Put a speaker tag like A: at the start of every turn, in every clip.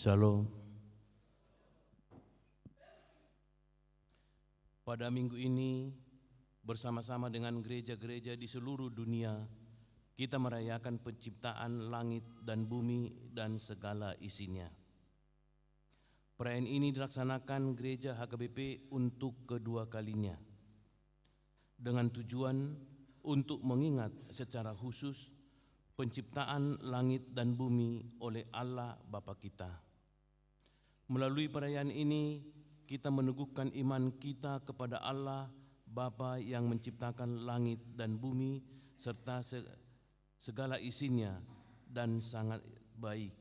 A: Shalom. Pada minggu ini, bersama-sama dengan gereja-gereja di seluruh dunia, kita merayakan penciptaan langit dan bumi dan segala isinya. Perayaan ini dilaksanakan gereja HKBP untuk kedua kalinya, dengan tujuan untuk mengingat secara khusus penciptaan langit dan bumi oleh Allah Bapa kita. Melalui perayaan ini, kita meneguhkan iman kita kepada Allah Bapa yang menciptakan langit dan bumi serta segala isinya dan sangat baik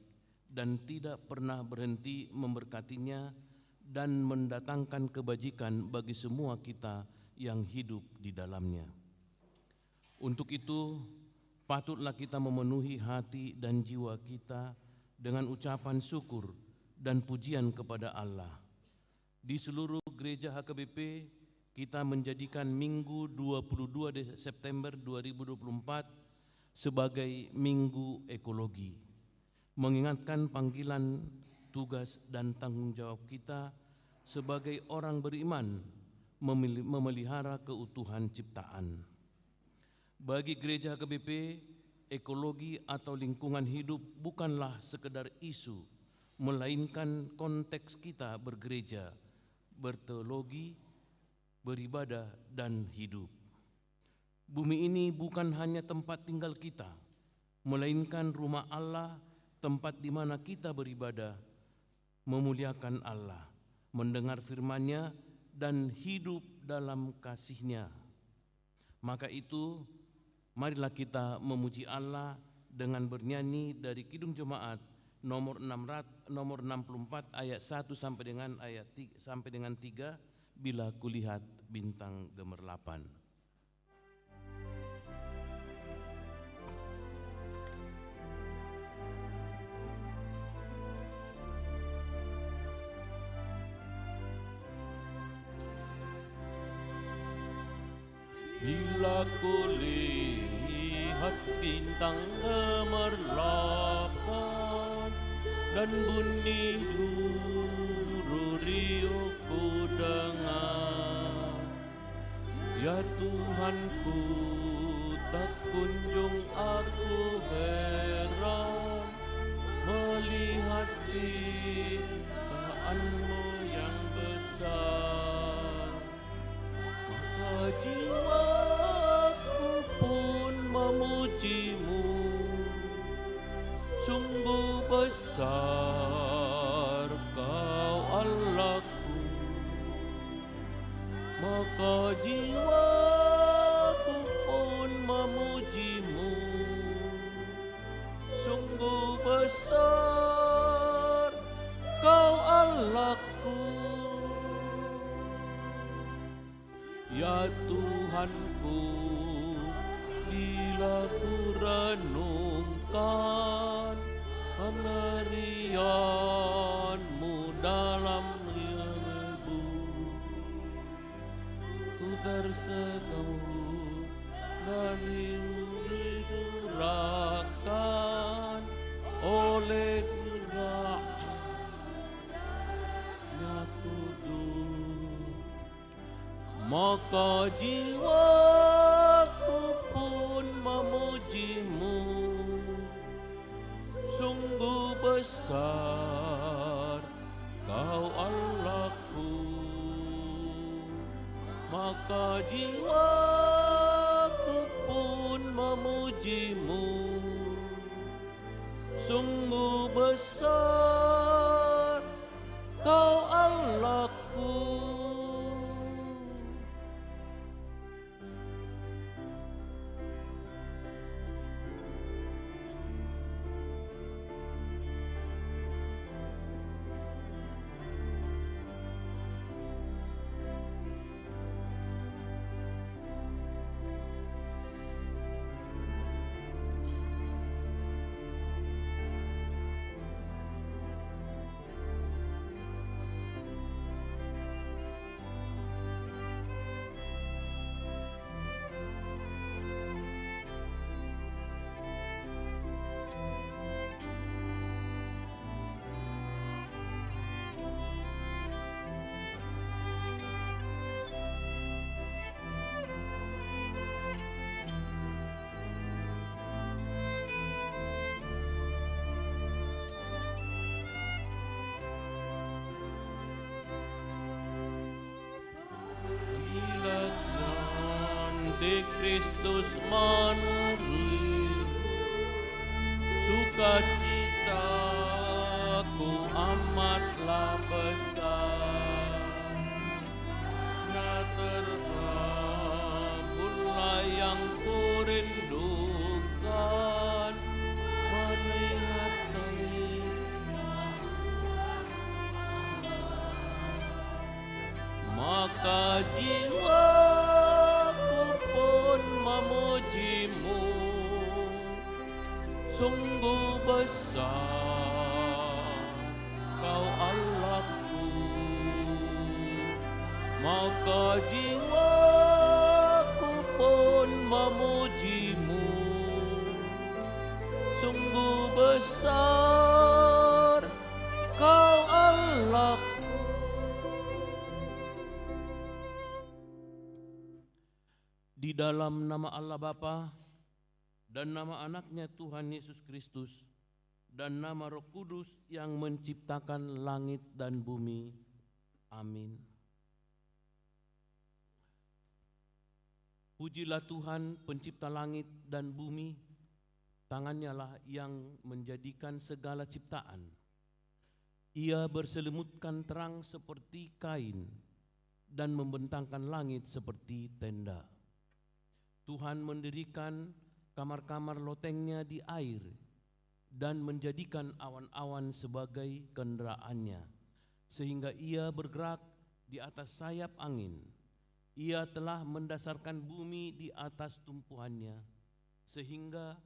A: dan tidak pernah berhenti memberkatinya dan mendatangkan kebajikan bagi semua kita yang hidup di dalamnya. Untuk itu, patutlah kita memenuhi hati dan jiwa kita dengan ucapan syukur dan pujian kepada Allah. Di seluruh gereja HKBP, kita menjadikan Minggu 22 September 2024 sebagai Minggu Ekologi, mengingatkan panggilan, tugas, dan tanggung jawab kita sebagai orang beriman memelihara keutuhan ciptaan. Bagi gereja HKBP, ekologi atau lingkungan hidup bukanlah sekedar isu, melainkan konteks kita bergereja, berteologi, beribadah, dan hidup. Bumi ini bukan hanya tempat tinggal kita, melainkan rumah Allah, tempat di mana kita beribadah, memuliakan Allah, mendengar firman-Nya, dan hidup dalam kasih-Nya. Maka itu, marilah kita memuji Allah dengan bernyanyi dari Kidung Jemaat nomor 64 ayat 1 sampai dengan 3, bila kulihat bintang gemerlapan.
B: Bila kulihat bintang gemerlapan dan bunyi duri ku dengar, ya Tuhanku, tak kunjung aku heran melihat ciptaan-Mu yang besar. Maka jiwaku pun memuji-Mu, sungguh besar Kau Allahku. Maka jiwaku pun memuji-Mu, sungguh besar Kau Allahku. Ya Tuhanku, bila ku renungkan penerian-Mu dalam ilmu, ku tersegaut dari-Mu disurahkan oleh gerak-Nya kudus. Maka jiwaku pun memuji-Mu, sungguh besar Kau Allahku. Maka jiwaku pun memuji-Mu, sungguh besar Kau Allahku. di Kristus menulis, sukacitaku amatlah besar. Nah terkabullah yang kurindukan, melihat maka jiwaku pun memujimu. Sungguh besar Kau Allahku, maka jiwaku pun memujimu. Sungguh besar Kau Allahku.
A: Di dalam nama Allah Bapa dan nama anaknya Tuhan Yesus Kristus dan nama Roh Kudus yang menciptakan langit dan bumi. Amin. Pujilah Tuhan pencipta langit dan bumi, tangannya lah yang menjadikan segala ciptaan. Ia berselimutkan terang seperti kain dan membentangkan langit seperti tenda. Tuhan mendirikan kamar-kamar lotengnya di air dan menjadikan awan-awan sebagai kenderaannya, sehingga ia bergerak di atas sayap angin. Ia telah mendasarkan bumi di atas tumpuannya, sehingga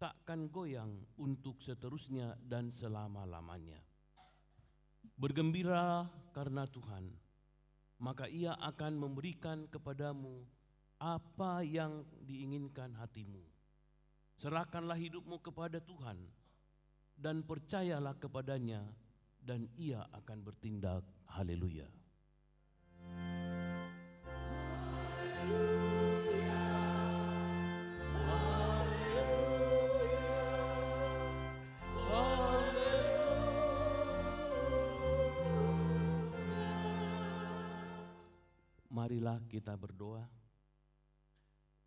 A: takkan goyang untuk seterusnya dan selama-lamanya. Bergembira karena Tuhan, maka ia akan memberikan kepadamu apa yang diinginkan hatimu. Serahkanlah hidupmu kepada Tuhan dan percayalah kepadanya, dan ia akan bertindak. Haleluya. Marilah kita berdoa.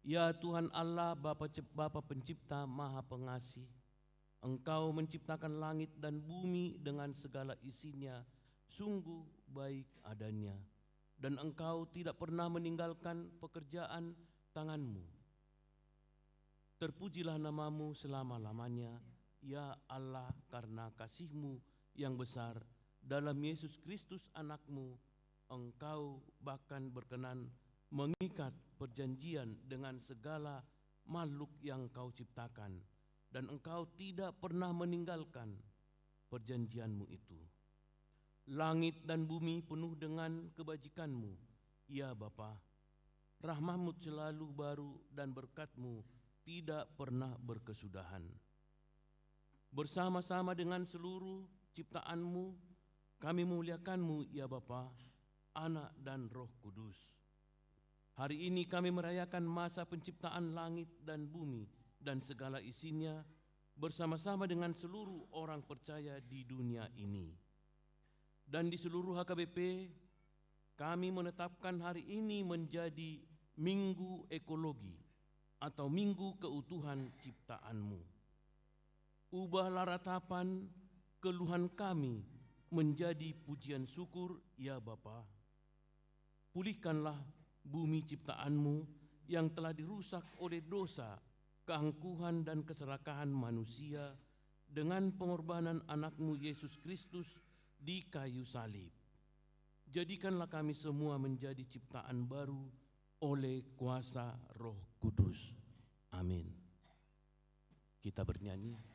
A: Ya Tuhan Allah, Bapa Pencipta Maha Pengasih, Engkau menciptakan langit dan bumi dengan segala isinya, sungguh baik adanya, dan Engkau tidak pernah meninggalkan pekerjaan tanganmu. Terpujilah namamu selama-lamanya, ya Allah, karena kasih-Mu yang besar dalam Yesus Kristus anakmu. Engkau bahkan berkenan mengikat perjanjian dengan segala makhluk yang Kau ciptakan, dan Engkau tidak pernah meninggalkan perjanjian-Mu itu. Langit dan bumi penuh dengan kebajikan-Mu, ya Bapa. Rahmat-Mu selalu baru dan berkat-Mu tidak pernah berkesudahan. Bersama-sama dengan seluruh ciptaan-Mu, kami memuliakan-Mu, ya Bapa, Anak dan Roh Kudus. Hari ini kami merayakan masa penciptaan langit dan bumi dan segala isinya bersama-sama dengan seluruh orang percaya di dunia ini. Dan di seluruh HKBP, kami menetapkan hari ini menjadi Minggu Ekologi atau Minggu Keutuhan Ciptaan-Mu. Ubahlah ratapan keluhan kami menjadi pujian syukur, ya Bapa. Pulihkanlah bumi ciptaan-Mu yang telah dirusak oleh dosa, keangkuhan dan keserakahan manusia dengan pengorbanan anak-Mu Yesus Kristus di kayu salib. Jadikanlah kami semua menjadi ciptaan baru oleh kuasa Roh Kudus. Amin. Kita bernyanyi.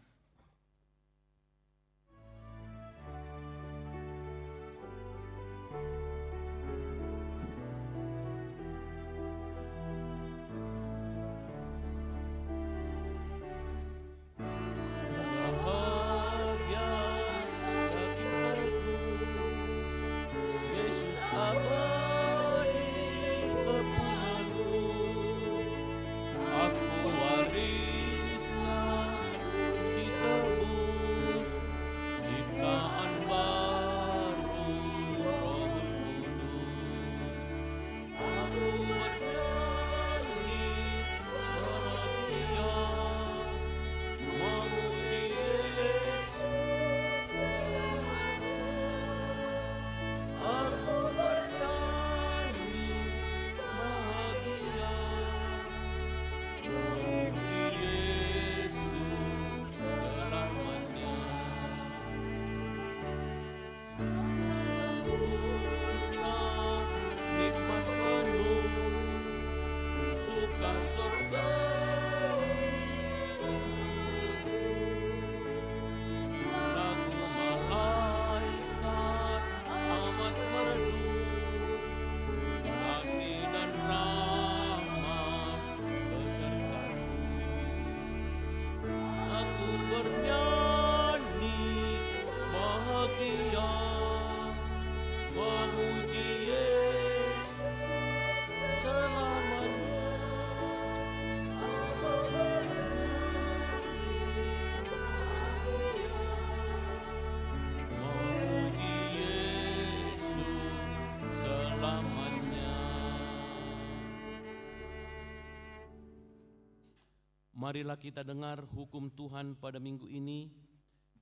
A: Marilah kita dengar hukum Tuhan pada minggu ini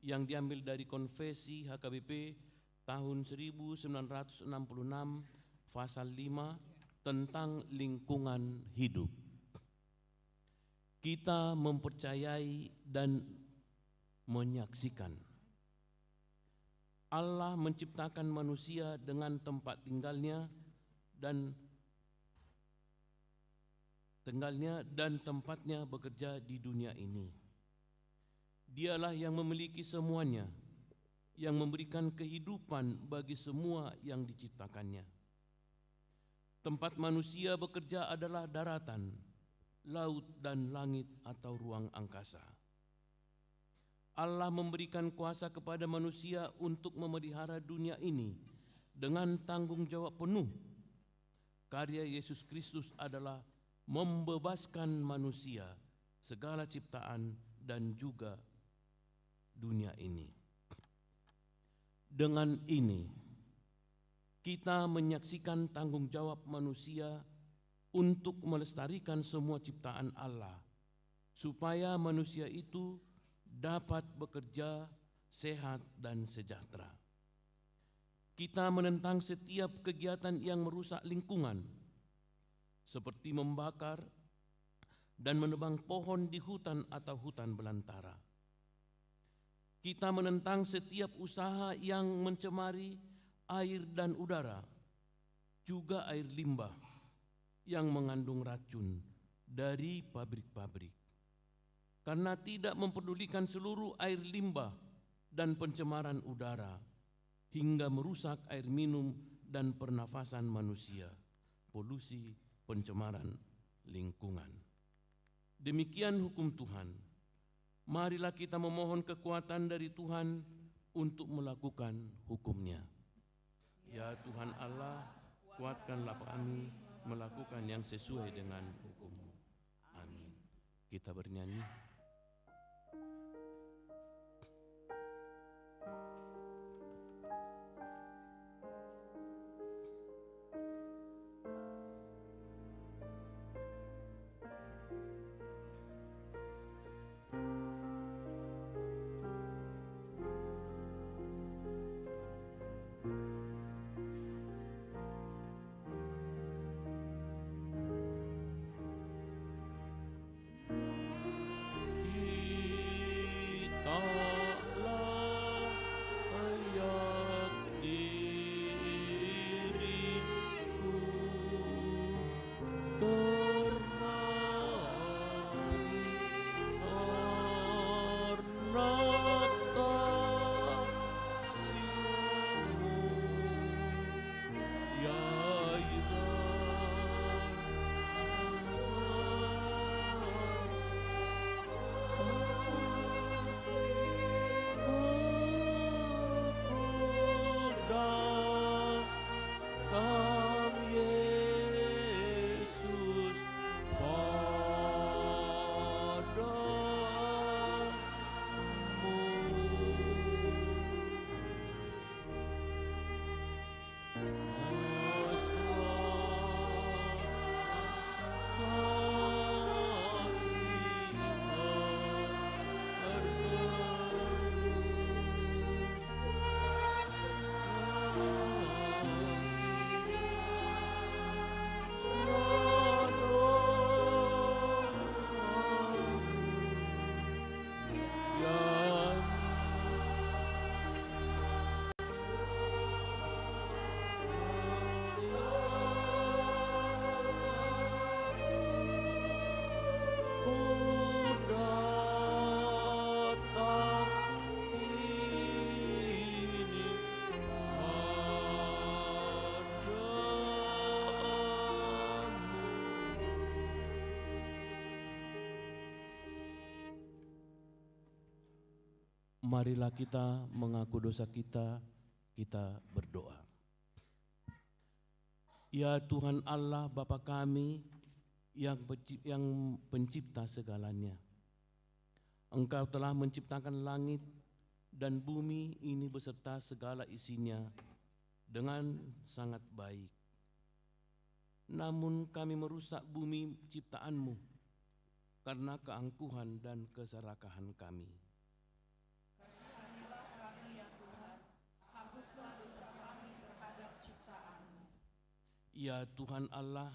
A: yang diambil dari Konfesi HKBP tahun 1966 pasal 5 tentang lingkungan hidup. Kita mempercayai dan menyaksikan Allah menciptakan manusia dengan tempat tinggalnya dan tempatnya bekerja di dunia ini. Dialah yang memiliki semuanya, yang memberikan kehidupan bagi semua yang diciptakannya. Tempat manusia bekerja adalah daratan, laut dan langit atau ruang angkasa. Allah memberikan kuasa kepada manusia untuk memelihara dunia ini dengan tanggung jawab penuh. Karya Yesus Kristus adalah membebaskan manusia, segala ciptaan dan juga dunia ini. Dengan ini, kita menyaksikan tanggung jawab manusia untuk melestarikan semua ciptaan Allah, supaya manusia itu dapat bekerja sehat dan sejahtera. Kita menentang setiap kegiatan yang merusak lingkungan, seperti membakar dan menebang pohon di hutan atau hutan belantara. Kita menentang setiap usaha yang mencemari air dan udara, juga air limbah yang mengandung racun dari pabrik-pabrik. Karena tidak mempedulikan seluruh air limbah dan pencemaran udara, hingga merusak air minum dan pernafasan manusia, polusi, pencemaran lingkungan. Demikian hukum Tuhan. Marilah kita memohon kekuatan dari Tuhan untuk melakukan hukum-Nya. Ya Tuhan Allah, kuatkanlah kami melakukan yang sesuai dengan hukum-Mu. Amin. Kita bernyanyi. Marilah kita mengaku dosa kita, kita berdoa. Ya Tuhan Allah Bapa kami yang pencipta segalanya. Engkau telah menciptakan langit dan bumi ini beserta segala isinya dengan sangat baik. Namun kami merusak bumi ciptaan-Mu karena keangkuhan dan keserakahan kami.
C: Kasihanilah kami ya Tuhan, hapuslah dosa kami terhadap ciptaan-Mu.
A: Ya Tuhan Allah,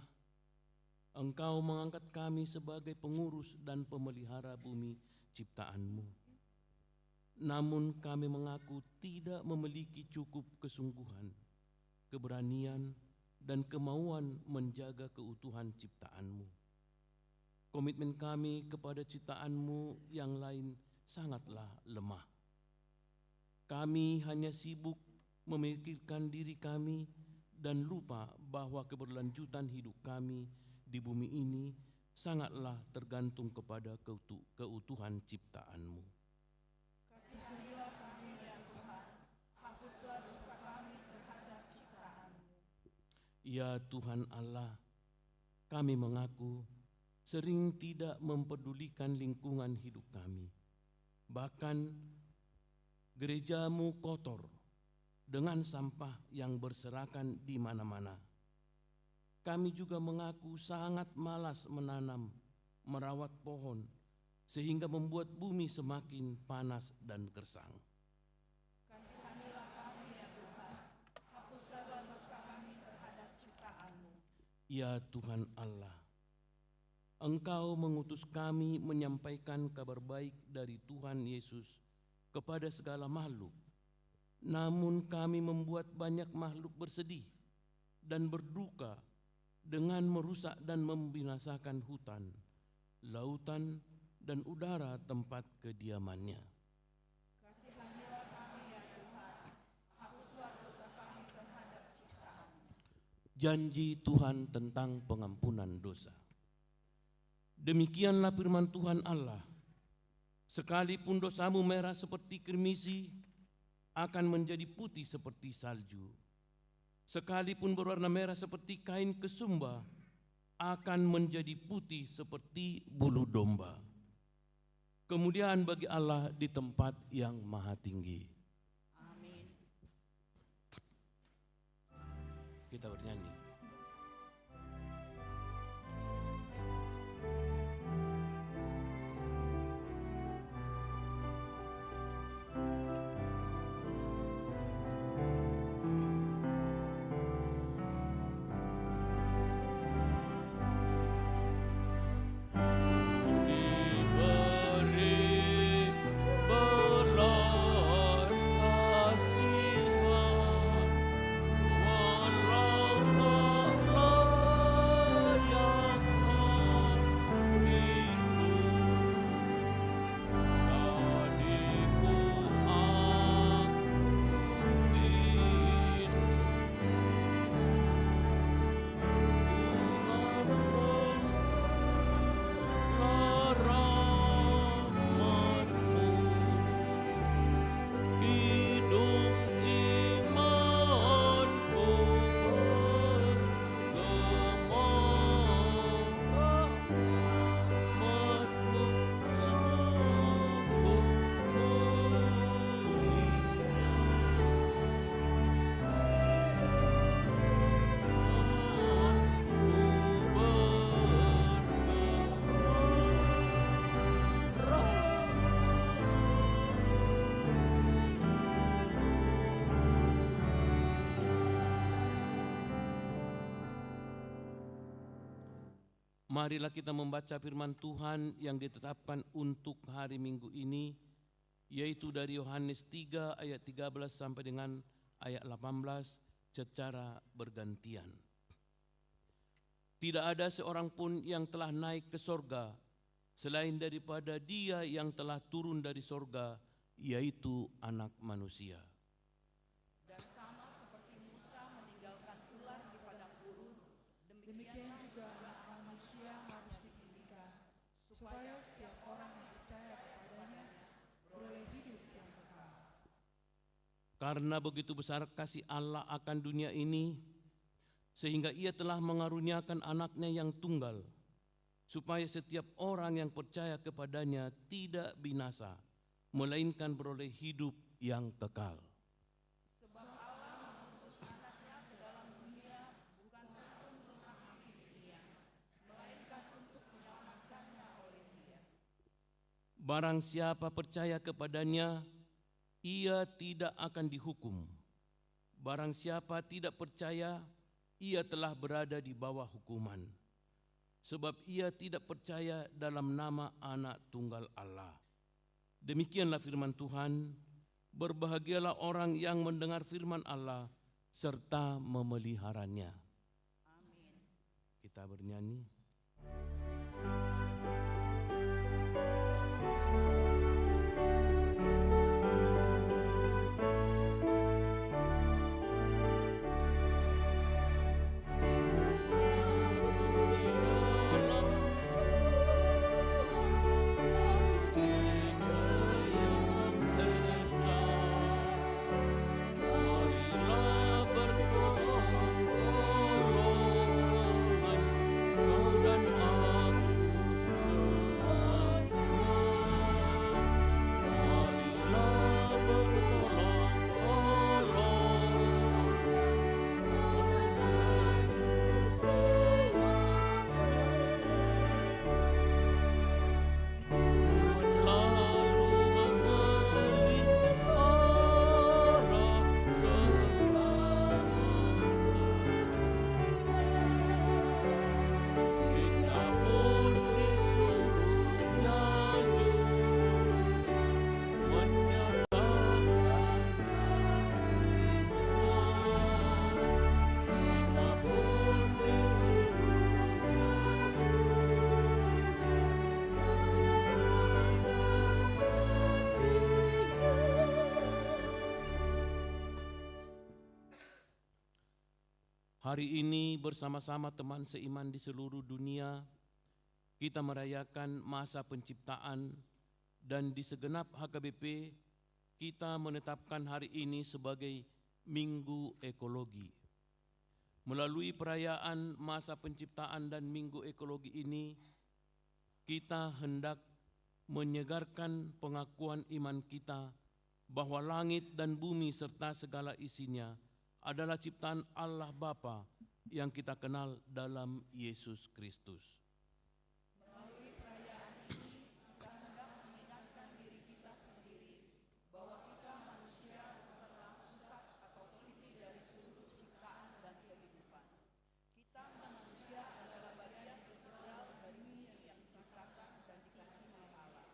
A: Engkau mengangkat kami sebagai pengurus dan pemelihara bumi ciptaan-Mu. Namun kami mengaku tidak memiliki cukup kesungguhan, keberanian, dan kemauan menjaga keutuhan ciptaan-Mu. Komitmen kami kepada ciptaan-Mu yang lain sangatlah lemah. Kami hanya sibuk memikirkan diri kami dan lupa bahwa keberlanjutan hidup kami di bumi ini sangatlah tergantung kepada keutuhan ciptaan-Mu.
C: Kasihanilah kami ya Tuhan, hapuslah dosa kami terhadap ciptaan-Mu.
A: Ya Tuhan Allah, kami mengaku sering tidak mempedulikan lingkungan hidup kami. Bahkan gereja-Mu kotor dengan sampah yang berserakan di mana-mana. Kami juga mengaku sangat malas menanam, merawat pohon, sehingga membuat bumi semakin panas dan gersang.
C: Kasihanilah kami ya Tuhan, hapuslah dosa kami terhadap ciptaan-Mu.
A: Ya Tuhan Allah, Engkau mengutus kami menyampaikan kabar baik dari Tuhan Yesus kepada segala makhluk. Namun kami membuat banyak makhluk bersedih dan berduka dengan merusak dan membinasakan hutan, lautan, dan udara tempat kediamannya.
C: Kasihanilah kami ya Tuhan, hapuslah dosa kami terhadap ciptaan-Mu.
A: Janji Tuhan tentang pengampunan dosa. Demikianlah firman Tuhan Allah, sekalipun dosamu merah seperti kirmisi, akan menjadi putih seperti salju. Sekalipun berwarna merah seperti kain kesumba, akan menjadi putih seperti bulu domba. Kemuliaan bagi Allah di tempat yang maha tinggi.
C: Amin.
A: Kita bernyanyi.
B: Diberi belas kasihan, walau tak layak hatiku, tadiku rahmatmu, hidup imanku bergema, rahmatmu sungguh
A: Marilah kita membaca firman Tuhan yang ditetapkan untuk hari Minggu ini, yaitu dari Yohanes 3 ayat 13 sampai dengan ayat 18 secara bergantian. Tidak ada seorang pun yang telah naik ke sorga selain daripada Dia yang telah turun dari sorga, yaitu Anak Manusia.
C: Dan sama seperti Musa meninggalkan ular di padang gurun, demikian juga Anak Manusia harus ditinggikan, supaya setiap orang yang percaya kepadanya beroleh hidup yang kekal.
A: Karena begitu besar kasih Allah akan dunia ini, sehingga Ia telah mengaruniakan anaknya yang tunggal, supaya setiap orang yang percaya kepadanya tidak binasa, melainkan beroleh hidup yang kekal.
C: Sebab Allah mengutus anaknya ke dalam dunia bukan untuk menghakimi dunia, melainkan untuk menyelamatkannya oleh Dia.
A: Barang siapa percaya kepadanya, ia tidak akan dihukum. Barang siapa tidak percaya, ia telah berada di bawah hukuman. Sebab ia tidak percaya dalam nama Anak Tunggal Allah. Demikianlah firman Tuhan. Berbahagialah orang yang mendengar firman Allah serta memeliharanya.
C: Amin.
A: Kita bernyanyi.
B: Marilah bertolong-tolongan, kau dan aku semuanya. Marilah bertolong-tolongan, kau dan aku semuanya. Selalu memelihara kita pun disuruhnya juga menyatakan kasih-Nya. Kita pun disuruhnya
A: Hari ini bersama-sama teman seiman di seluruh dunia, kita merayakan masa penciptaan dan di segenap HKBP kita menetapkan hari ini sebagai Minggu Ekologi. Melalui perayaan masa penciptaan dan Minggu Ekologi ini, kita hendak menyegarkan pengakuan iman kita bahwa langit dan bumi serta segala isinya adalah ciptaan Allah Bapa yang kita kenal dalam Yesus Kristus.
C: Melalui perayaan ini, kita hendak mengingatkan diri kita sendiri bahwa kita manusia bukanlah pusat atau inti dari seluruh ciptaan dan kehidupan. Kita manusia adalah bagian integral dari bumi yang diciptakan dan dikasihi Allah,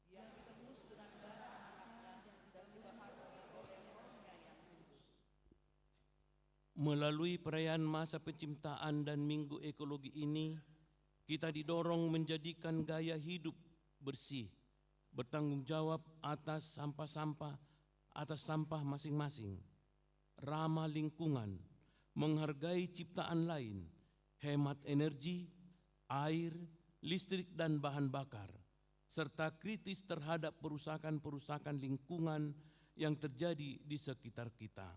C: yang ditebus dengan darah anaknya dan dibaharui oleh Roh-Nya yang kudus.
A: Melalui perayaan masa penciptaan dan Minggu Ekologi ini, kita didorong menjadikan gaya hidup bersih, bertanggung jawab atas sampah masing-masing, ramah lingkungan, menghargai ciptaan lain, hemat energi, air, listrik dan bahan bakar, serta kritis terhadap perusakan-perusakan lingkungan yang terjadi di sekitar kita,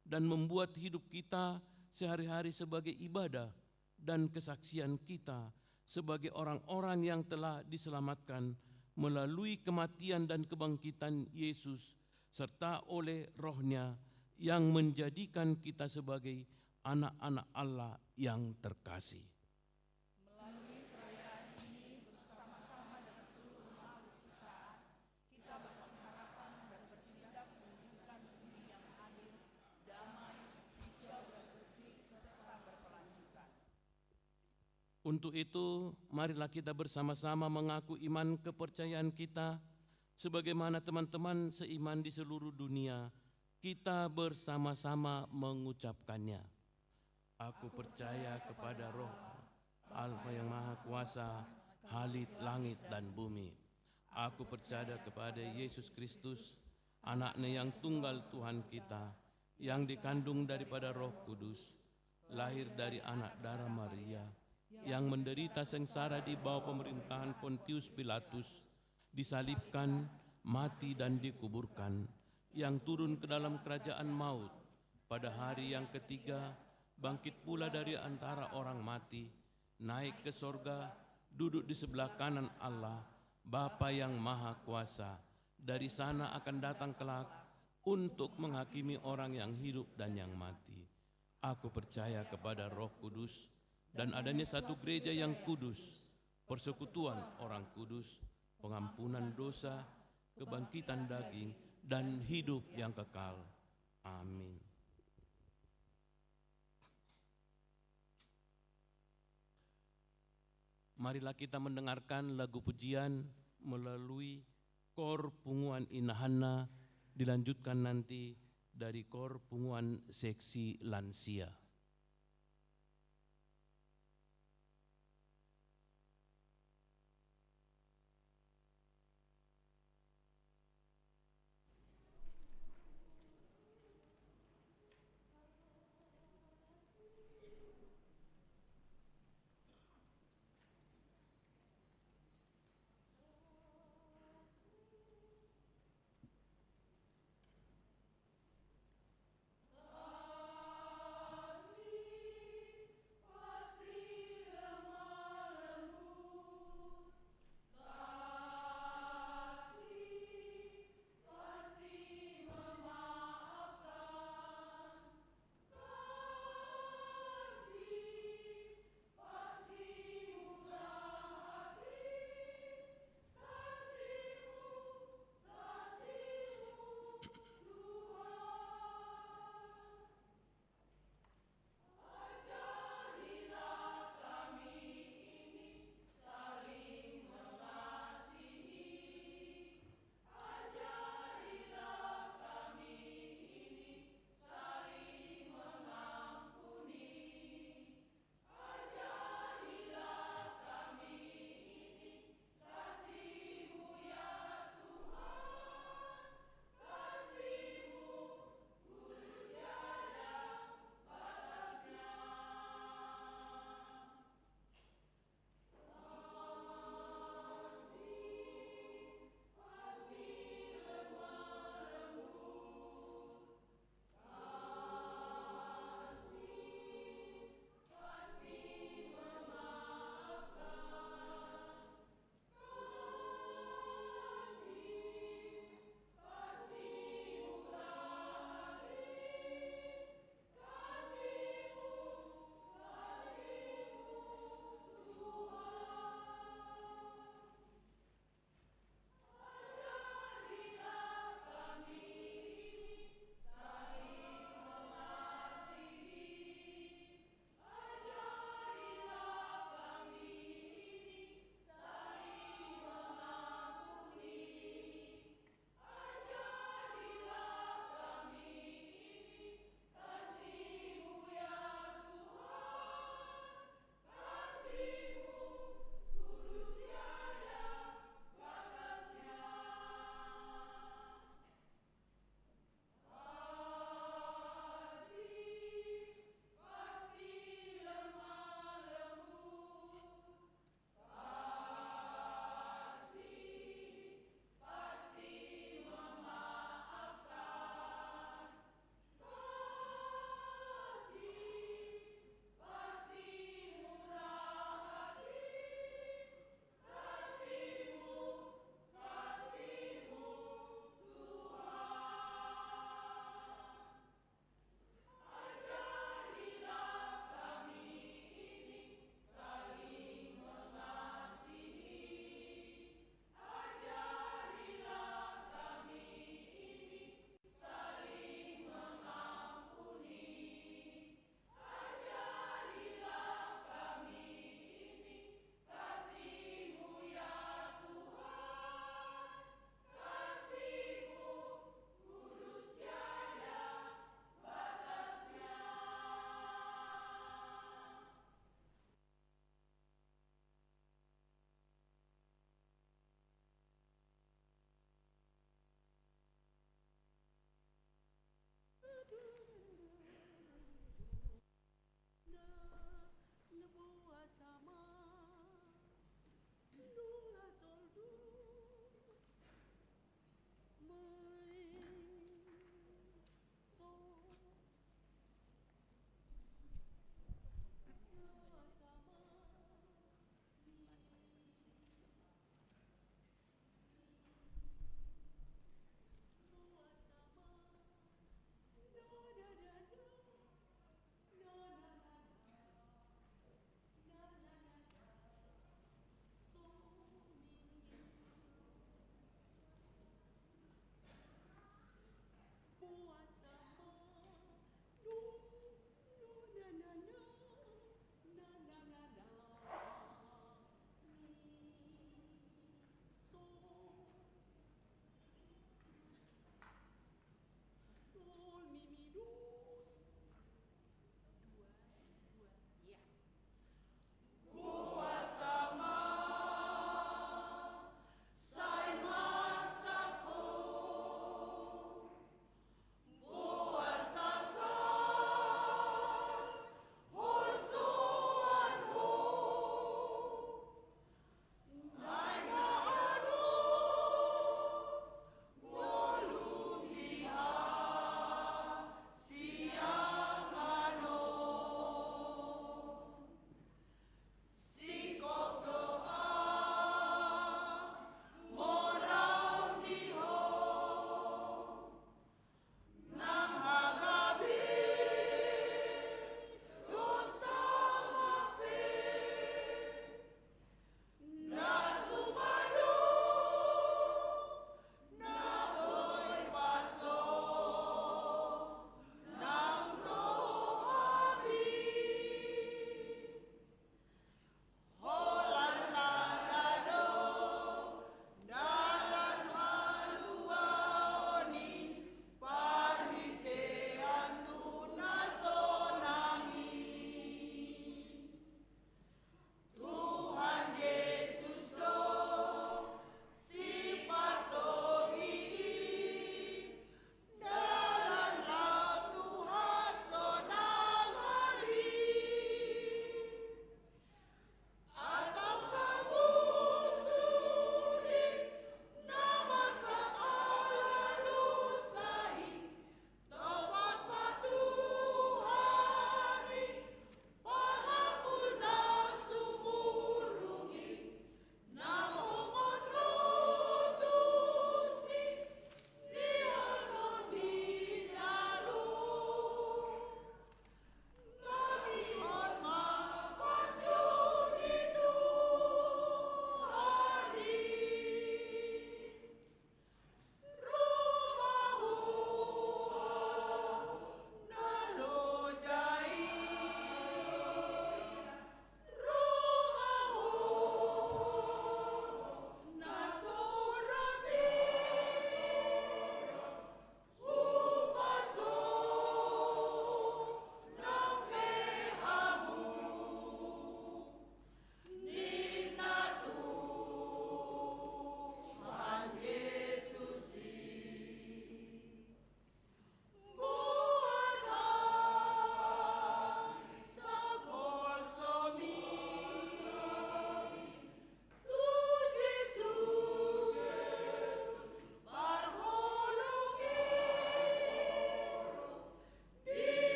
A: dan membuat hidup kita sehari-hari sebagai ibadah dan kesaksian kita sebagai orang-orang yang telah diselamatkan melalui kematian dan kebangkitan Yesus serta oleh Roh-Nya yang menjadikan kita sebagai anak-anak Allah yang terkasih.
C: Melalui perayaan ini bersama-sama dengan seluruh makhluk ciptaan, kita berpengharapan dan bertindak mewujudkan bumi yang adil, damai, hijau dan bersih serta berkelanjutan.
A: Untuk itu, marilah kita bersama-sama mengaku iman kepercayaan kita sebagaimana teman-teman seiman di seluruh dunia. Kita bersama-sama mengucapkannya. Aku percaya kepada Roh Allah yang Maha Kuasa, Halik langit dan bumi. Aku percaya kepada Yesus Kristus, Anak-Nya yang tunggal Tuhan kita, yang dikandung daripada Roh Kudus, lahir dari anak darah Maria, yang menderita sengsara di bawah pemerintahan Pontius Pilatus, disalibkan, mati dan dikuburkan, yang turun ke dalam kerajaan maut, pada hari yang ketiga, bangkit pula dari antara orang mati, naik ke sorga, duduk di sebelah kanan Allah, Bapa yang Maha Kuasa. Dari sana akan datang kelak untuk menghakimi orang yang hidup dan yang mati. Aku percaya kepada Roh Kudus dan adanya satu gereja yang kudus, persekutuan orang kudus, pengampunan dosa, kebangkitan daging, dan hidup yang kekal. Amin. Marilah kita mendengarkan lagu pujian melalui kor punguan Inahana, dilanjutkan nanti dari kor punguan seksi lansia.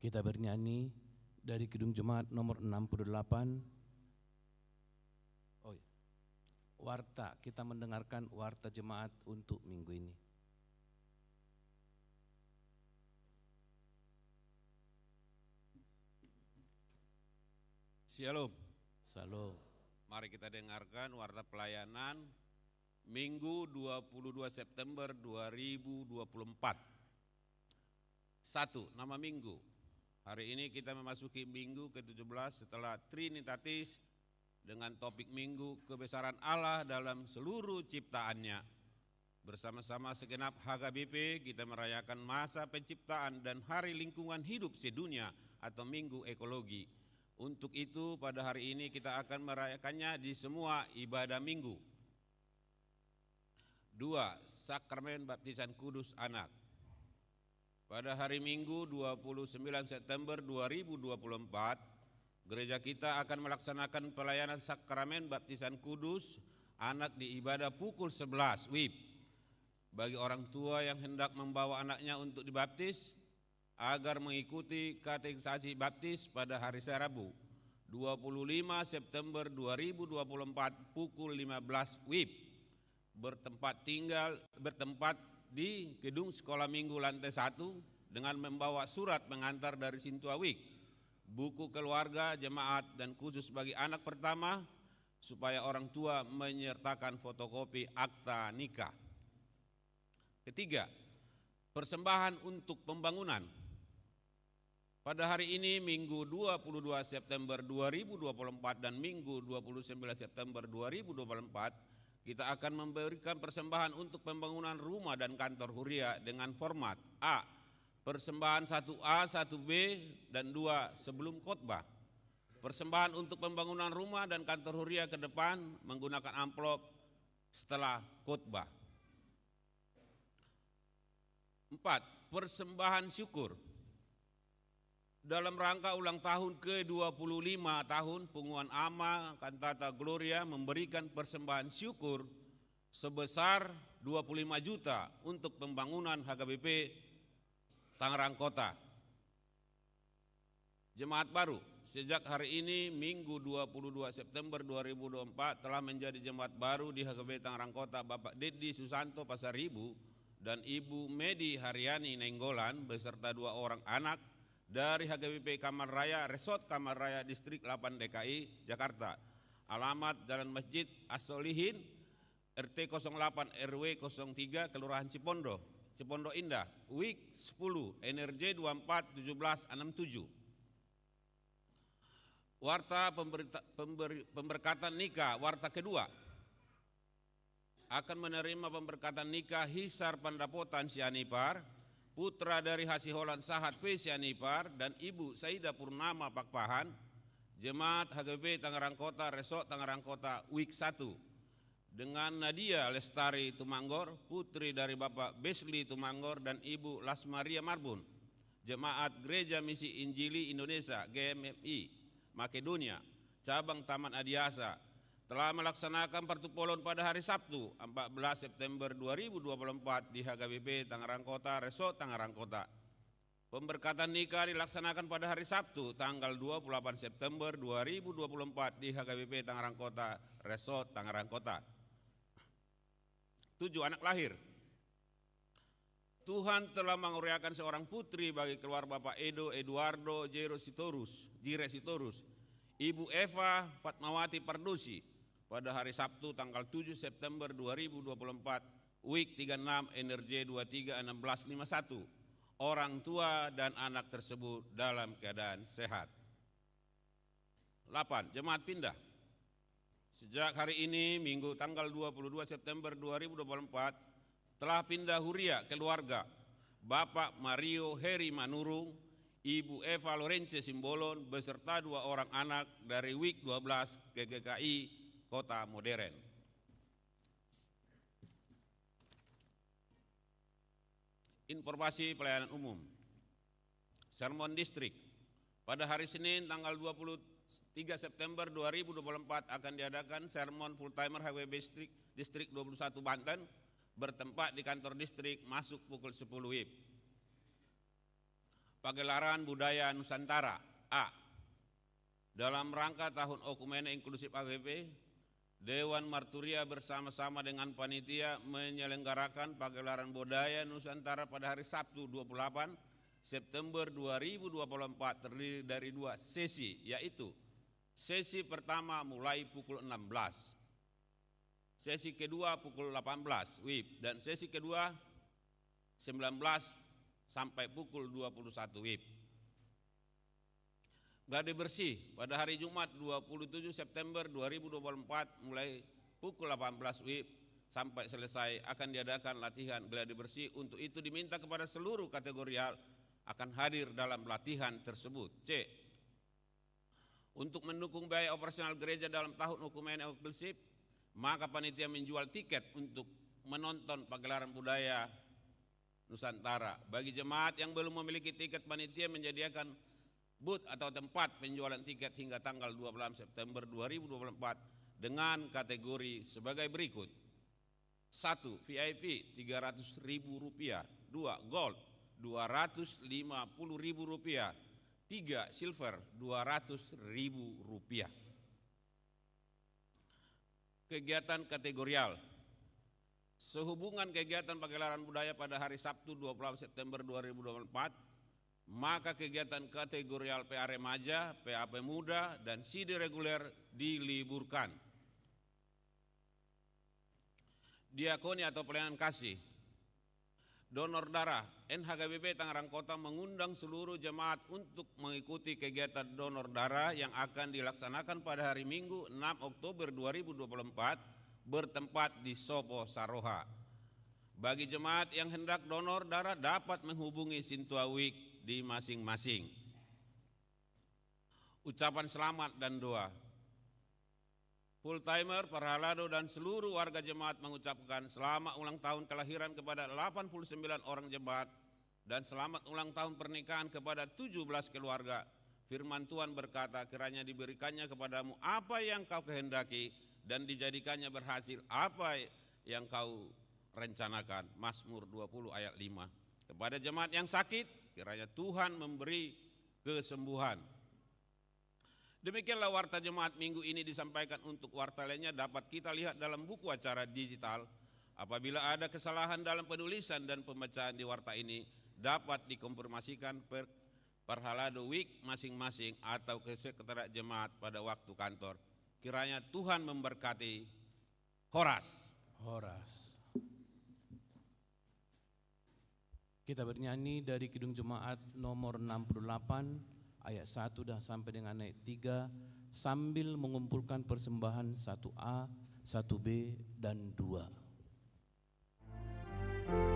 A: Kita bernyanyi dari Kidung Jemaat nomor 68. Oh, iya. Warta, kita mendengarkan warta jemaat untuk minggu ini.
D: Shalom.
A: Salam.
D: Mari kita dengarkan warta pelayanan Minggu 22 September 2024. 1. Nama minggu. Hari ini kita memasuki minggu ke-17 setelah Trinitatis dengan topik minggu kebesaran Allah dalam seluruh ciptaannya. Bersama-sama segenap HKBP kita merayakan masa penciptaan dan hari lingkungan hidup sedunia atau minggu ekologi. Untuk itu pada hari ini kita akan merayakannya di semua ibadah minggu. 2. Sakramen Baptisan Kudus Anak. Pada hari Minggu 29 September 2024, gereja kita akan melaksanakan pelayanan Sakramen Baptisan Kudus Anak di ibadah pukul 11 WIB. Bagi orang tua yang hendak membawa anaknya untuk dibaptis, agar mengikuti katekisasi baptis pada hari Rabu 25 September 2024 pukul 15 WIB bertempat di gedung sekolah minggu lantai 1 dengan membawa surat pengantar dari Sintua Wik, buku keluarga jemaat dan khusus bagi anak pertama supaya orang tua menyertakan fotokopi akta nikah. 3. Persembahan untuk pembangunan. Pada hari ini Minggu 22 September 2024 dan Minggu 29 September 2024 kita akan memberikan persembahan untuk pembangunan rumah dan kantor Huria dengan format A. Persembahan 1A, 1B, dan 2 sebelum khotbah. Persembahan untuk pembangunan rumah dan kantor Huria ke depan menggunakan amplop setelah khotbah. 4. Persembahan syukur. Dalam rangka ulang tahun ke-25 tahun Punguan Ama Kantata Gloria memberikan persembahan syukur sebesar 25 juta untuk pembangunan HKBP Tangerang Kota. Jemaat baru, sejak hari ini Minggu 22 September 2024 telah menjadi jemaat baru di HKBP Tangerang Kota Bapak Dedi Susanto Pasaribu dan Ibu Medi Haryani Nenggolan beserta 2 orang anak dari HKBP Kamar Raya Resort Kamar Raya Distrik 8 DKI Jakarta. Alamat Jalan Masjid As-Solihin RT 08 RW 03 Kelurahan Cipondo, Cipondo Indah, WIK 10 NRJ 241767. Warta pemberkatan nikah, warta kedua akan menerima pemberkatan nikah Hisar Pandapotan Sianipar, putra dari Hasiholan Sahat P. Sianipar dan Ibu Saida Purnama Pakpahan, Jemaat HKBP Tangerang Kota Resort Tangerang Kota WIK 1, dengan Nadia Lestari Tumanggor, putri dari Bapak Besli Tumanggor dan Ibu Lasmaria Marbun, Jemaat Gereja Misi Injili Indonesia GMMI Makedonia, cabang Taman Adiasa, telah melaksanakan pertupolon pada hari Sabtu 14 September 2024 di HKBP Tangerang Kota Resort Tangerang Kota. Pemberkatan nikah dilaksanakan pada hari Sabtu tanggal 28 September 2024 di HKBP Tangerang Kota Resort Tangerang Kota. 7. Anak lahir. Tuhan telah mengurniakan seorang putri bagi keluarga Bapak Edo Eduardo Jire Sitorus, Ibu Eva Fatmawati Pardosi pada hari Sabtu tanggal 7 September 2024 WIK 36 NRJ 231651. Orang tua dan anak tersebut dalam keadaan sehat. 8. Jemaat pindah. Sejak hari ini Minggu tanggal 22 September 2024 telah pindah Huria keluarga Bapak Mario Heri Manurung, Ibu Eva Lorence Simbolon beserta 2 orang anak dari WIK 12 ke GKI Kota Modern. Informasi pelayanan umum. Sermon Distrik. Pada hari Senin tanggal 23 September 2024 akan diadakan sermon full timer HKBP Distrik 21 Banten bertempat di kantor distrik masuk pukul 10 WIB. Pagelaran Budaya Nusantara. A. Dalam rangka Tahun Okumene Inklusif AGP, Dewan Marturia bersama-sama dengan panitia menyelenggarakan pagelaran budaya Nusantara pada hari Sabtu 28 September 2024 terdiri dari 2 sesi, yaitu sesi pertama mulai pukul 16, sesi kedua pukul 18 WIB, dan sesi kedua 19 sampai pukul 21 WIB. Gladi bersih pada hari Jumat 27 September 2024 mulai pukul 18 WIB sampai selesai akan diadakan latihan gladi bersih. Untuk itu diminta kepada seluruh kategorial akan hadir dalam latihan tersebut. C. Untuk mendukung biaya operasional gereja dalam tahun Okumene Inklusif, maka panitia menjual tiket untuk menonton pagelaran budaya Nusantara. Bagi jemaat yang belum memiliki tiket, panitia menyediakan booth atau tempat penjualan tiket hingga tanggal 12 September 2024 dengan kategori sebagai berikut. 1. VIP Rp300.000, 2. Gold Rp250.000, 3. Silver Rp200.000. Kegiatan kategorial. Sehubungan kegiatan pagelaran budaya pada hari Sabtu 20 September 2024, maka kegiatan kategorial PA Remaja, PA Pemuda, dan CD reguler diliburkan. Diakoni atau pelayanan kasih. Donor darah. NHKBP Tangerang Kota mengundang seluruh jemaat untuk mengikuti kegiatan donor darah yang akan dilaksanakan pada hari Minggu 6 Oktober 2024 bertempat di Sopo Saroha. Bagi jemaat yang hendak donor darah dapat menghubungi Sintua Week di masing-masing. Ucapan selamat dan doa. Full timer, Parhalado dan seluruh warga jemaat mengucapkan selamat ulang tahun kelahiran kepada 89 orang jemaat dan selamat ulang tahun pernikahan kepada 17 keluarga. Firman Tuhan berkata, kiranya diberikannya kepadamu apa yang kau kehendaki dan dijadikannya berhasil apa yang kau rencanakan. Mazmur 20 ayat 5. Kepada jemaat yang sakit, kiranya Tuhan memberi kesembuhan. Demikianlah warta jemaat minggu ini disampaikan. Untuk warta lainnya dapat kita lihat dalam buku acara digital. Apabila ada kesalahan dalam penulisan dan pembacaan di warta ini, dapat dikonfirmasikan per Parhalado Week masing-masing atau ke sekretariat jemaat pada waktu kantor. Kiranya Tuhan memberkati. Horas.
A: Horas. Kita bernyanyi dari Kidung Jemaat nomor 68 ayat 1 dan sampai dengan ayat 3 sambil mengumpulkan persembahan 1A, 1B dan 2.
B: Kau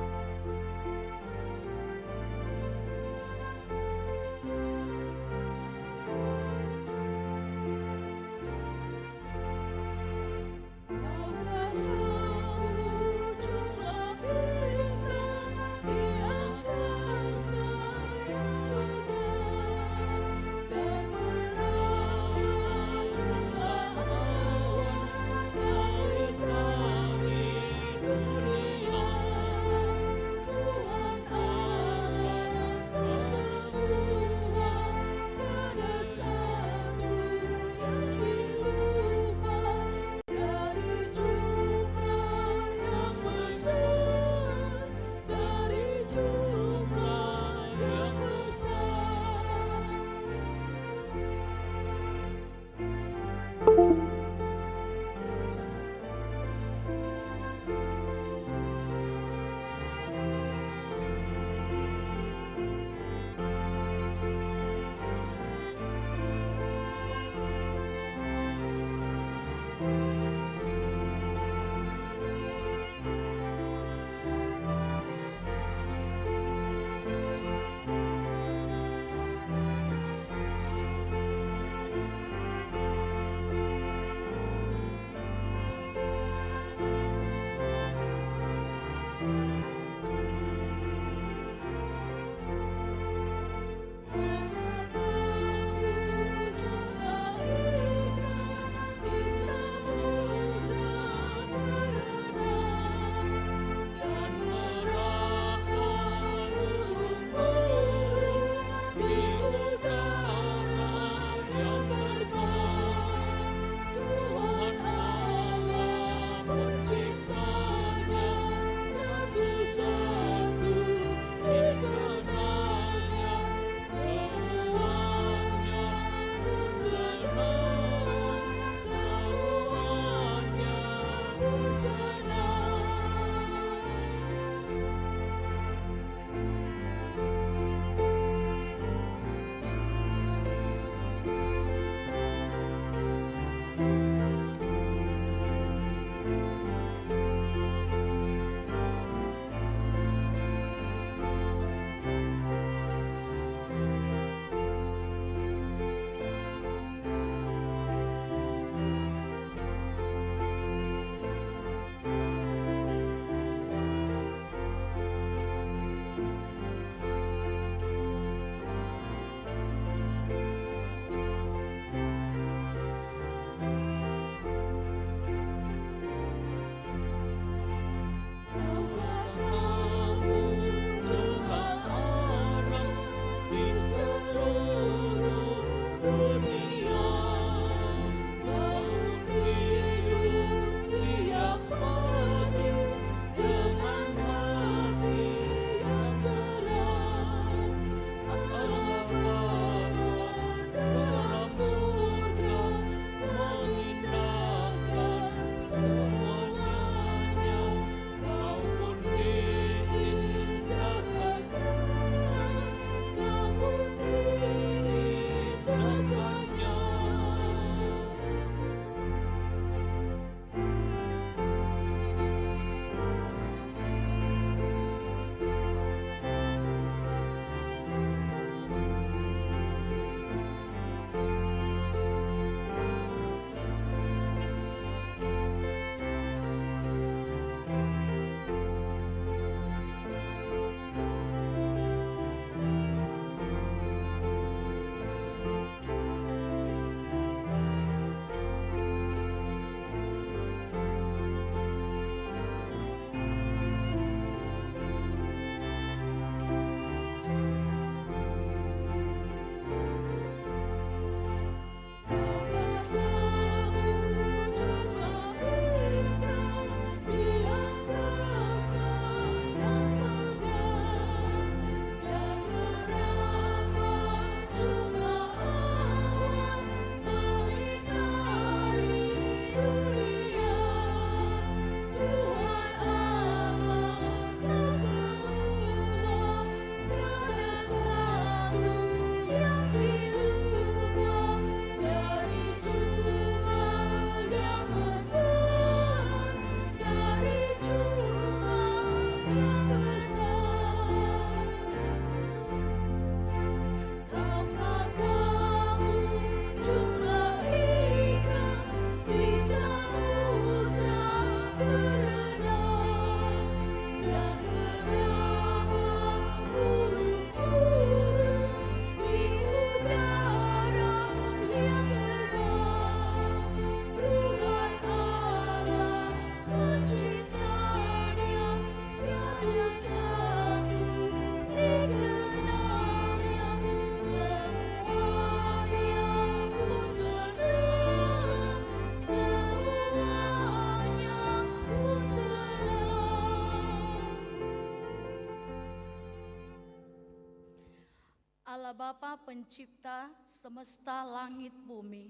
E: Allah Bapa pencipta semesta langit bumi,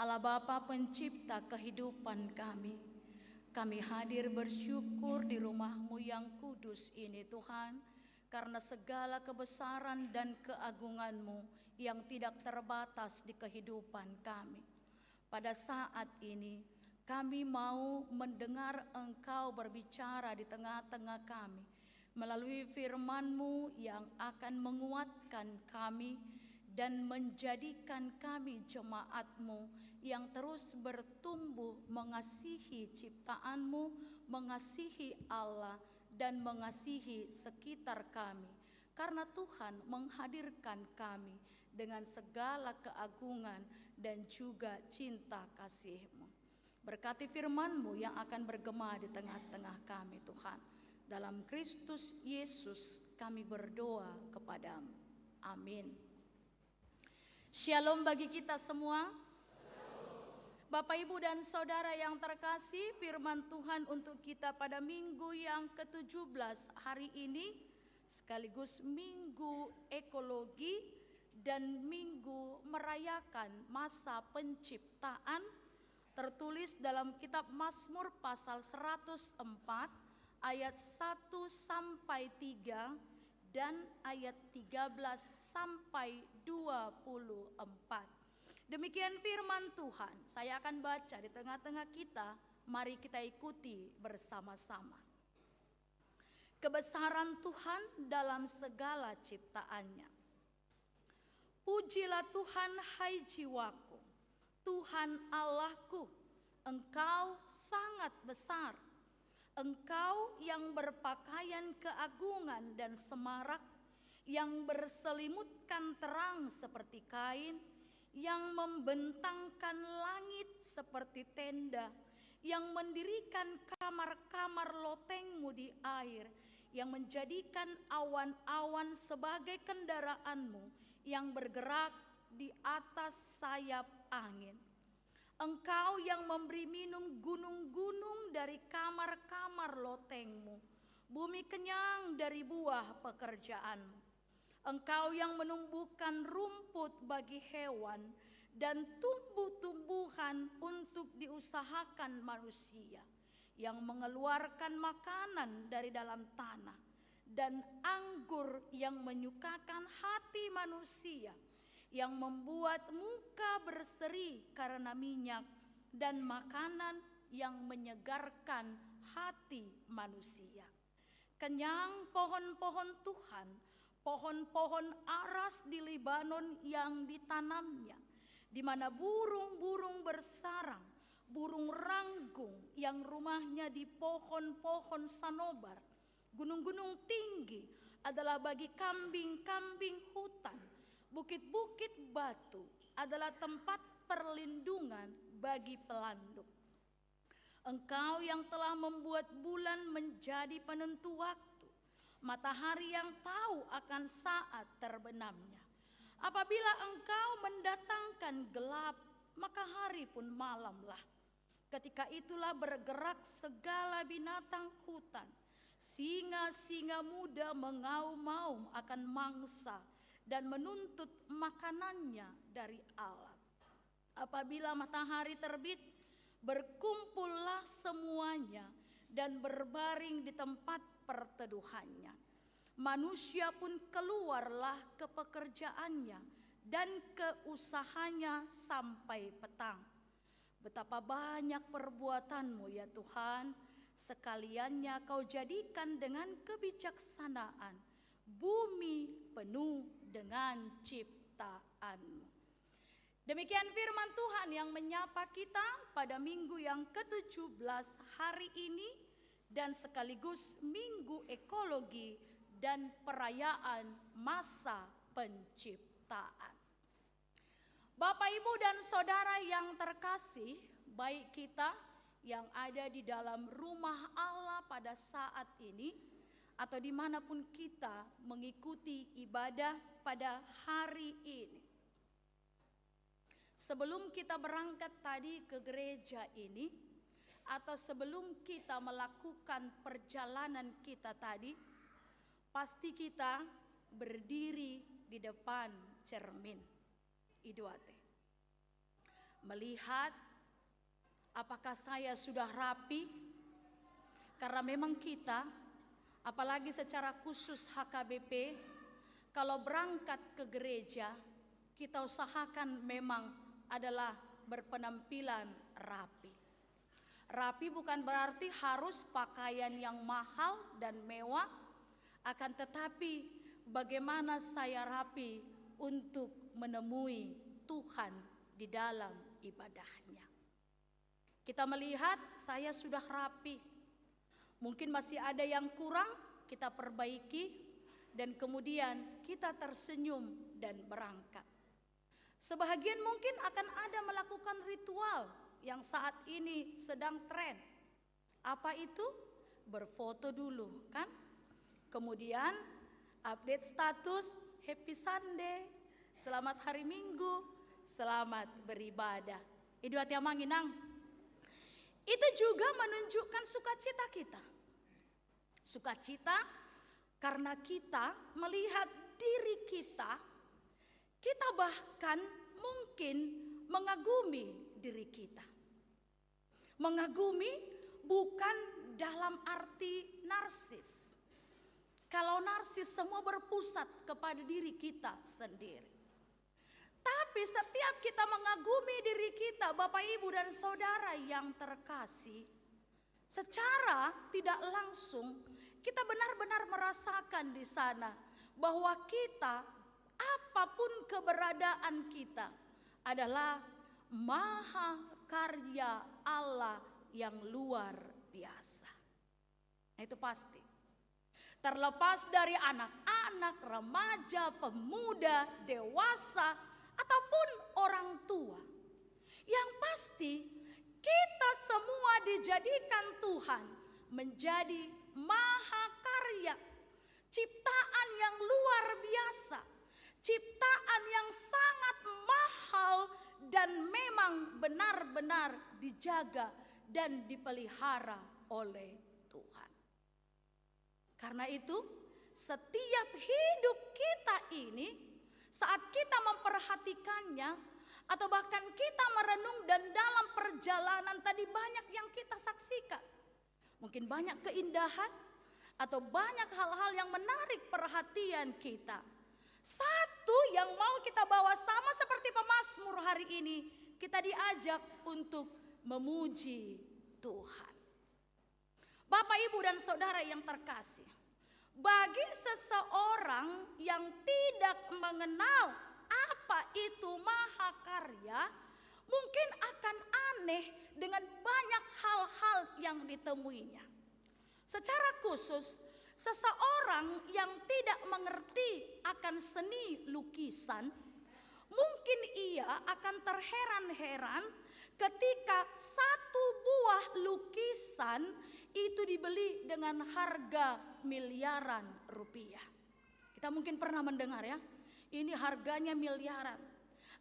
E: Allah Bapa pencipta kehidupan kami. Kami hadir bersyukur di rumah-Mu yang kudus ini Tuhan, karena segala kebesaran dan keagungan-Mu yang tidak terbatas di kehidupan kami. Pada saat ini, kami mau mendengar Engkau berbicara di tengah-tengah kami, melalui firman-Mu yang akan menguatkan kami dan menjadikan kami jemaat-Mu yang terus bertumbuh mengasihi ciptaan-Mu, mengasihi Allah, dan mengasihi sekitar kami. Karena Tuhan menghadirkan kami dengan segala keagungan dan juga cinta kasih-Mu. Berkati firman-Mu yang akan bergema di tengah-tengah kami Tuhan. Dalam Kristus Yesus kami berdoa kepadamu. Amin. Shalom bagi kita semua. Bapak, Ibu, dan Saudara yang terkasih, firman Tuhan untuk kita pada minggu yang ke-17 hari ini, sekaligus minggu ekologi dan minggu merayakan masa penciptaan, tertulis dalam kitab Mazmur pasal 104 ayat 1 sampai 3 dan ayat 13 sampai 24. Demikian firman Tuhan. Saya akan baca di tengah-tengah kita. Mari kita ikuti bersama-sama. Kebesaran Tuhan dalam segala ciptaannya. Pujilah Tuhan, hai jiwaku, Tuhan Allahku, Engkau sangat besar. Engkau yang berpakaian keagungan dan semarak, yang berselimutkan terang seperti kain, yang membentangkan langit seperti tenda, yang mendirikan kamar-kamar loteng-Mu di air, yang menjadikan awan-awan sebagai kendaraan-Mu, yang bergerak di atas sayap angin. Engkau yang memberi minum gunung-gunung dari kamar-kamar loteng-Mu, bumi kenyang dari buah pekerjaan-Mu. Engkau yang menumbuhkan rumput bagi hewan dan tumbuh-tumbuhan untuk diusahakan manusia, yang mengeluarkan makanan dari dalam tanah, dan anggur yang menyukakan hati manusia, yang membuat muka berseri karena minyak, dan makanan yang menyegarkan hati manusia. Kenyang pohon-pohon Tuhan, pohon-pohon aras di Libanon yang ditanamnya, di mana burung-burung bersarang, burung ranggung yang rumahnya di pohon-pohon sanobar. Gunung-gunung tinggi adalah bagi kambing-kambing hutan. Bukit-bukit batu adalah tempat perlindungan bagi pelanduk. Engkau yang telah membuat bulan menjadi penentu waktu, matahari yang tahu akan saat terbenamnya. Apabila Engkau mendatangkan gelap, maka hari pun malamlah. Ketika itulah bergerak segala binatang hutan. Singa-singa muda mengaum-ngaum akan mangsa dan menuntut makanannya dari alat. Apabila matahari terbit, berkumpullah semuanya dan berbaring di tempat perteduhannya. Manusia pun keluarlah ke pekerjaannya dan ke usahanya sampai petang. Betapa banyak perbuatan-Mu ya Tuhan, sekaliannya Kau jadikan dengan kebijaksanaan. Bumi penuh dengan ciptaan-Mu. Demikian firman Tuhan yang menyapa kita pada minggu yang ke-17 hari ini, dan sekaligus minggu ekologi dan perayaan masa penciptaan. Bapak, Ibu, dan Saudara yang terkasih, baik kita yang ada di dalam rumah Allah pada saat ini, atau dimanapun kita mengikuti ibadah pada hari ini. Sebelum kita berangkat tadi ke gereja ini, atau sebelum kita melakukan perjalanan kita tadi, pasti kita berdiri di depan cermin. Itu ate. Melihat apakah saya sudah rapi, karena memang kita, apalagi secara khusus HKBP, kalau berangkat ke gereja, kita usahakan memang adalah berpenampilan rapi. Rapi bukan berarti harus pakaian yang mahal dan mewah, akan tetapi bagaimana saya rapi untuk menemui Tuhan di dalam ibadahnya. Kita melihat saya sudah rapi, mungkin masih ada yang kurang, kita perbaiki, dan kemudian kita tersenyum dan berangkat. Sebahagian mungkin akan ada melakukan ritual yang saat ini sedang tren. Apa itu? Berfoto dulu, kan? Kemudian update status, happy Sunday, selamat hari Minggu, selamat beribadah. Itu hati manginang. Itu juga menunjukkan sukacita kita. Sukacita karena kita melihat diri kita bahkan mungkin mengagumi diri kita. Mengagumi bukan dalam arti narsis. Kalau narsis semua berpusat kepada diri kita sendiri. Tapi setiap kita mengagumi diri kita, Bapak Ibu dan Saudara yang terkasih, secara tidak langsung kita benar-benar merasakan di sana bahwa kita, apapun keberadaan kita, adalah maha karya Allah yang luar biasa. Nah, itu pasti. Terlepas dari anak-anak, remaja, pemuda, dewasa, ataupun orang tua. Yang pasti kita semua dijadikan Tuhan menjadi mahakarya, ciptaan yang luar biasa, ciptaan yang sangat mahal dan memang benar-benar dijaga dan dipelihara oleh Tuhan. Karena itu, setiap hidup kita ini, saat kita memperhatikannya, atau bahkan kita merenung dan dalam perjalanan tadi banyak yang kita saksikan. Mungkin banyak keindahan, atau banyak hal-hal yang menarik perhatian kita. Satu yang mau kita bawa sama seperti pemazmur hari ini, kita diajak untuk memuji Tuhan. Bapak, Ibu, dan Saudara yang terkasih, bagi seseorang yang tidak mengenal apa itu mahakarya, mungkin akan aneh dengan banyak hal-hal yang ditemuinya. Secara khusus, seseorang yang tidak mengerti akan seni lukisan, mungkin ia akan terheran-heran ketika satu buah lukisan itu dibeli dengan harga miliaran rupiah. Kita mungkin pernah mendengar ya, ini harganya miliaran.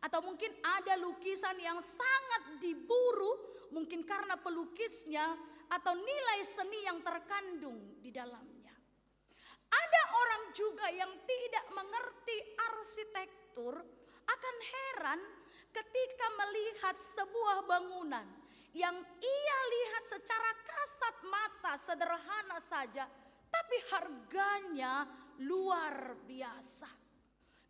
E: Atau mungkin ada lukisan yang sangat diburu, mungkin karena pelukisnya atau nilai seni yang terkandung di dalamnya. Ada orang juga yang tidak mengerti arsitektur akan heran ketika melihat sebuah bangunan yang ia lihat secara kasat mata sederhana saja, tapi harganya luar biasa.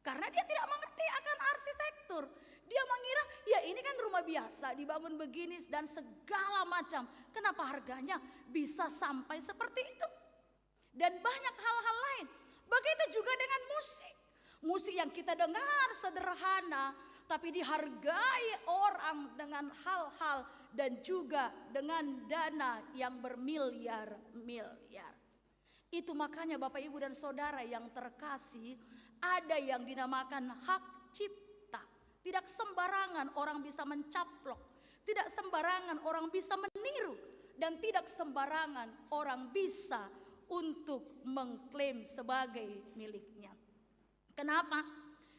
E: Karena dia tidak mengerti akan arsitektur. Dia mengira ya ini kan rumah biasa dibangun begini dan segala macam. Kenapa harganya bisa sampai seperti itu? Dan banyak hal-hal lain. Begitu juga dengan musik. Musik yang kita dengar sederhana, tapi dihargai orang dengan hal-hal dan juga dengan dana yang bermiliar-miliar. Itu makanya Bapak, Ibu, dan Saudara yang terkasih, ada yang dinamakan hak cipta. Tidak sembarangan orang bisa mencaplok, tidak sembarangan orang bisa meniru, dan tidak sembarangan orang bisa untuk mengklaim sebagai miliknya. Kenapa?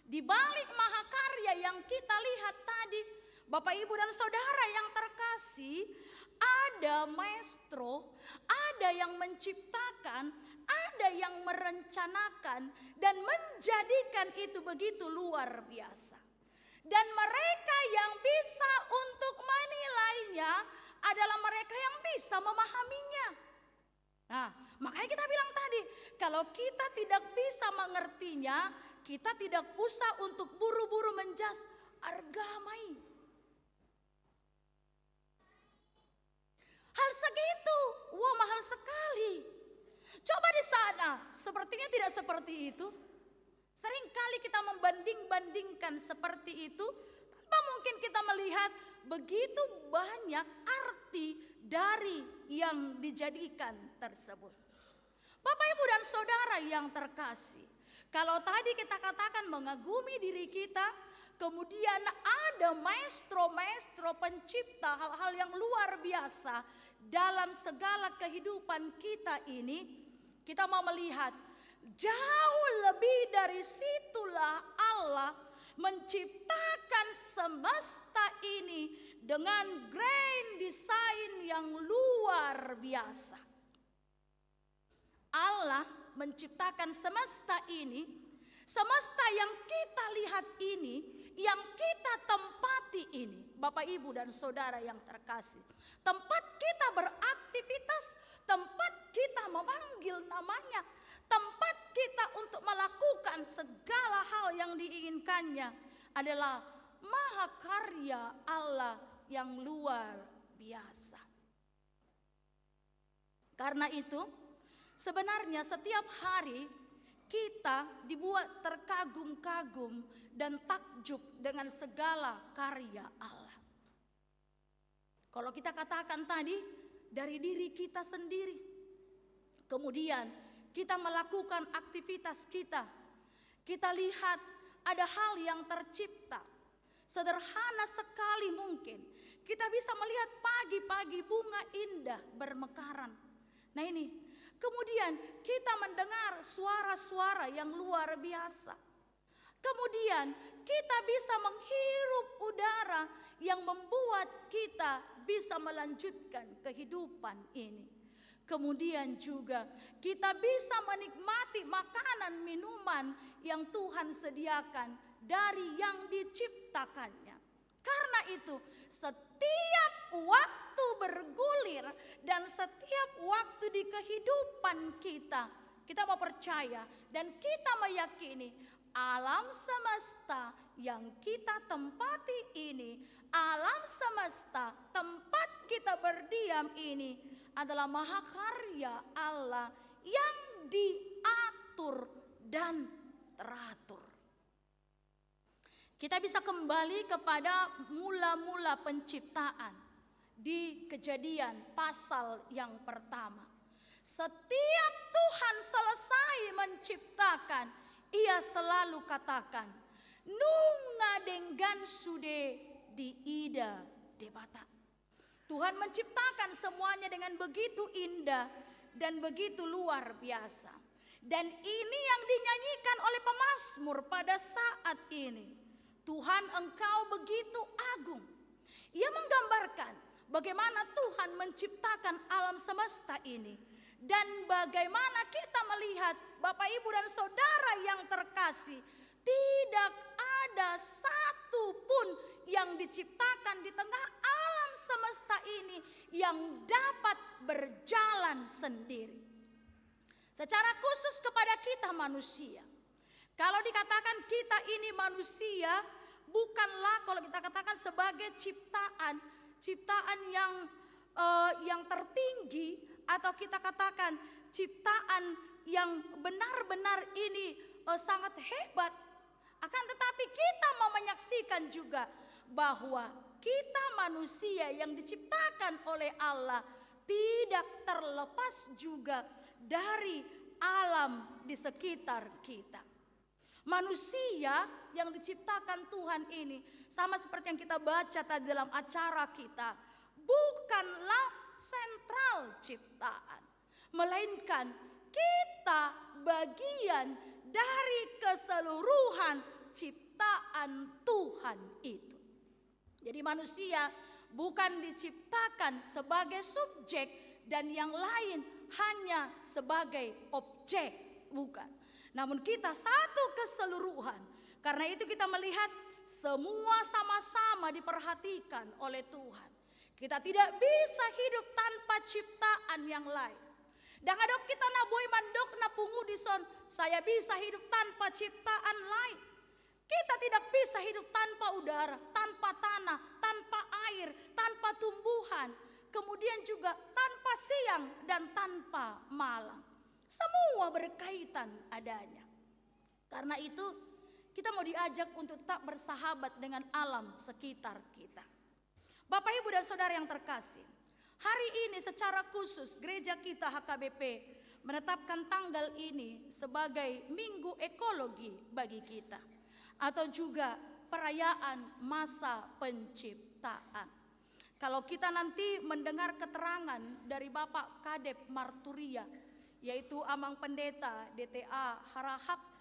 E: Di balik mahakarya yang kita lihat tadi, Bapak, Ibu, dan Saudara yang terkasih, ada maestro, ada yang menciptakan, ada yang merencanakan dan menjadikan itu begitu luar biasa. Dan mereka yang bisa untuk menilainya adalah mereka yang bisa memahaminya. Nah, makanya kita bilang tadi, kalau kita tidak bisa mengertinya, kita tidak usah untuk buru-buru menjas argamai. Hal segitu, wah mahal sekali. Coba di sana, sepertinya tidak seperti itu. Seringkali kita membanding-bandingkan seperti itu, tanpa mungkin kita melihat begitu banyak arti dari yang dijadikan tersebut. Bapak, Ibu, dan Saudara yang terkasih, kalau tadi kita katakan mengagumi diri kita, kemudian ada maestro-maestro pencipta hal-hal yang luar biasa dalam segala kehidupan kita ini, kita mau melihat jauh lebih dari situlah Allah menciptakan semesta ini dengan grand design yang luar biasa. Allah menciptakan semesta ini, semesta yang kita lihat ini, yang kita tempati ini, Bapak, Ibu, dan Saudara yang terkasih. Tempat kita beraktivitas, tempat kita memanggil namanya, tempat kita untuk melakukan segala hal yang diinginkannya adalah mahakarya Allah yang luar biasa. Karena itu, sebenarnya setiap hari kita dibuat terkagum-kagum dan takjub dengan segala karya Allah. Kalau kita katakan tadi dari diri kita sendiri, kemudian kita melakukan aktivitas kita, kita lihat ada hal yang tercipta. Sederhana sekali mungkin, kita bisa melihat pagi-pagi bunga indah bermekaran. Nah ini, kemudian kita mendengar suara-suara yang luar biasa. Kemudian kita bisa menghirup udara yang membuat kita bisa melanjutkan kehidupan ini. Kemudian juga kita bisa menikmati makanan minuman yang Tuhan sediakan dari yang diciptakannya. Karena itu setiap waktu bergulir dan setiap waktu di kehidupan kita mau percaya dan kita meyakini alam semesta yang kita tempati ini, alam semesta tempat kita berdiam ini adalah mahakarya Allah yang diatur dan teratur. Kita bisa kembali kepada mula-mula penciptaan di Kejadian pasal yang pertama. Setiap Tuhan selesai menciptakan, Ia selalu katakan, nunga denggan sude di ida debata. Tuhan menciptakan semuanya dengan begitu indah dan begitu luar biasa. Dan ini yang dinyanyikan oleh pemazmur pada saat ini. Tuhan, Engkau begitu agung. Ia menggambarkan bagaimana Tuhan menciptakan alam semesta ini. Dan bagaimana kita melihat Bapak, Ibu, dan Saudara yang terkasih, tidak ada satu pun yang diciptakan di tengah alam semesta ini yang dapat berjalan sendiri. Secara khusus kepada kita manusia, kalau dikatakan kita ini manusia, bukanlah kalau kita katakan sebagai ciptaan yang tertinggi, atau kita katakan ciptaan yang benar-benar ini sangat hebat. Akan tetapi kita mau menyaksikan juga bahwa kita manusia yang diciptakan oleh Allah tidak terlepas juga dari alam di sekitar kita. Manusia yang diciptakan Tuhan ini sama seperti yang kita baca tadi dalam acara kita, bukanlah sentral ciptaan, melainkan kita bagian dari keseluruhan ciptaan Tuhan itu. Jadi manusia bukan diciptakan sebagai subjek dan yang lain hanya sebagai objek, bukan. Namun kita satu keseluruhan. Karena itu kita melihat semua sama-sama diperhatikan oleh Tuhan. Kita tidak bisa hidup tanpa ciptaan yang lain. Dan adok kita naboy mandok na pungudison, saya bisa hidup tanpa ciptaan lain. Kita tidak bisa hidup tanpa udara, tanpa tanah, tanpa air, tanpa tumbuhan. Kemudian juga tanpa siang dan tanpa malam. Semua berkaitan adanya. Karena itu kita mau diajak untuk tetap bersahabat dengan alam sekitar kita. Bapak, Ibu, dan Saudara yang terkasih, hari ini secara khusus gereja kita HKBP menetapkan tanggal ini sebagai Minggu Ekologi bagi kita. Atau juga perayaan masa penciptaan. Kalau kita nanti mendengar keterangan dari Bapak Kadep Marturia, yaitu Amang Pendeta DTA Harahap,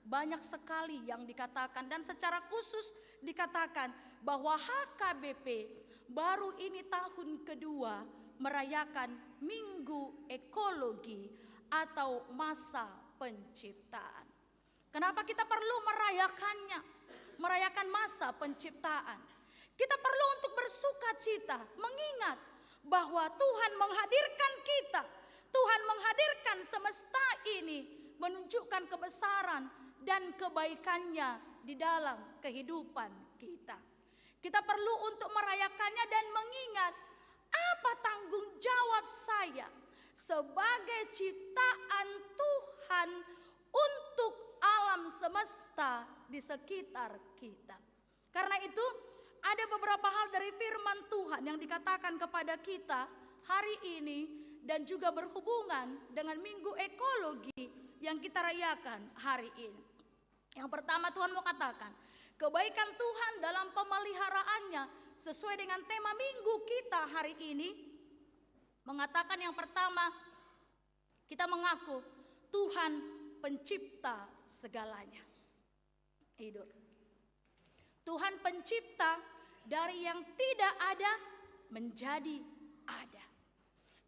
E: banyak sekali yang dikatakan dan secara khusus dikatakan bahwa HKBP baru ini tahun kedua merayakan Minggu Ekologi atau masa penciptaan. Kenapa kita perlu merayakannya? Merayakan masa penciptaan. Kita perlu untuk bersuka cita, mengingat bahwa Tuhan menghadirkan kita. Tuhan menghadirkan semesta ini menunjukkan kebesaran dan kebaikannya di dalam kehidupan kita. Kita perlu untuk merayakannya dan mengingat apa tanggung jawab saya sebagai ciptaan Tuhan untuk alam semesta di sekitar kita. Karena itu ada beberapa hal dari firman Tuhan yang dikatakan kepada kita hari ini dan juga berhubungan dengan Minggu Ekologi yang kita rayakan hari ini. Yang pertama Tuhan mau katakan, kebaikan Tuhan dalam pemeliharaannya sesuai dengan tema minggu kita hari ini. Mengatakan yang pertama, kita mengaku Tuhan pencipta segalanya. Hidup. Tuhan pencipta dari yang tidak ada menjadi ada.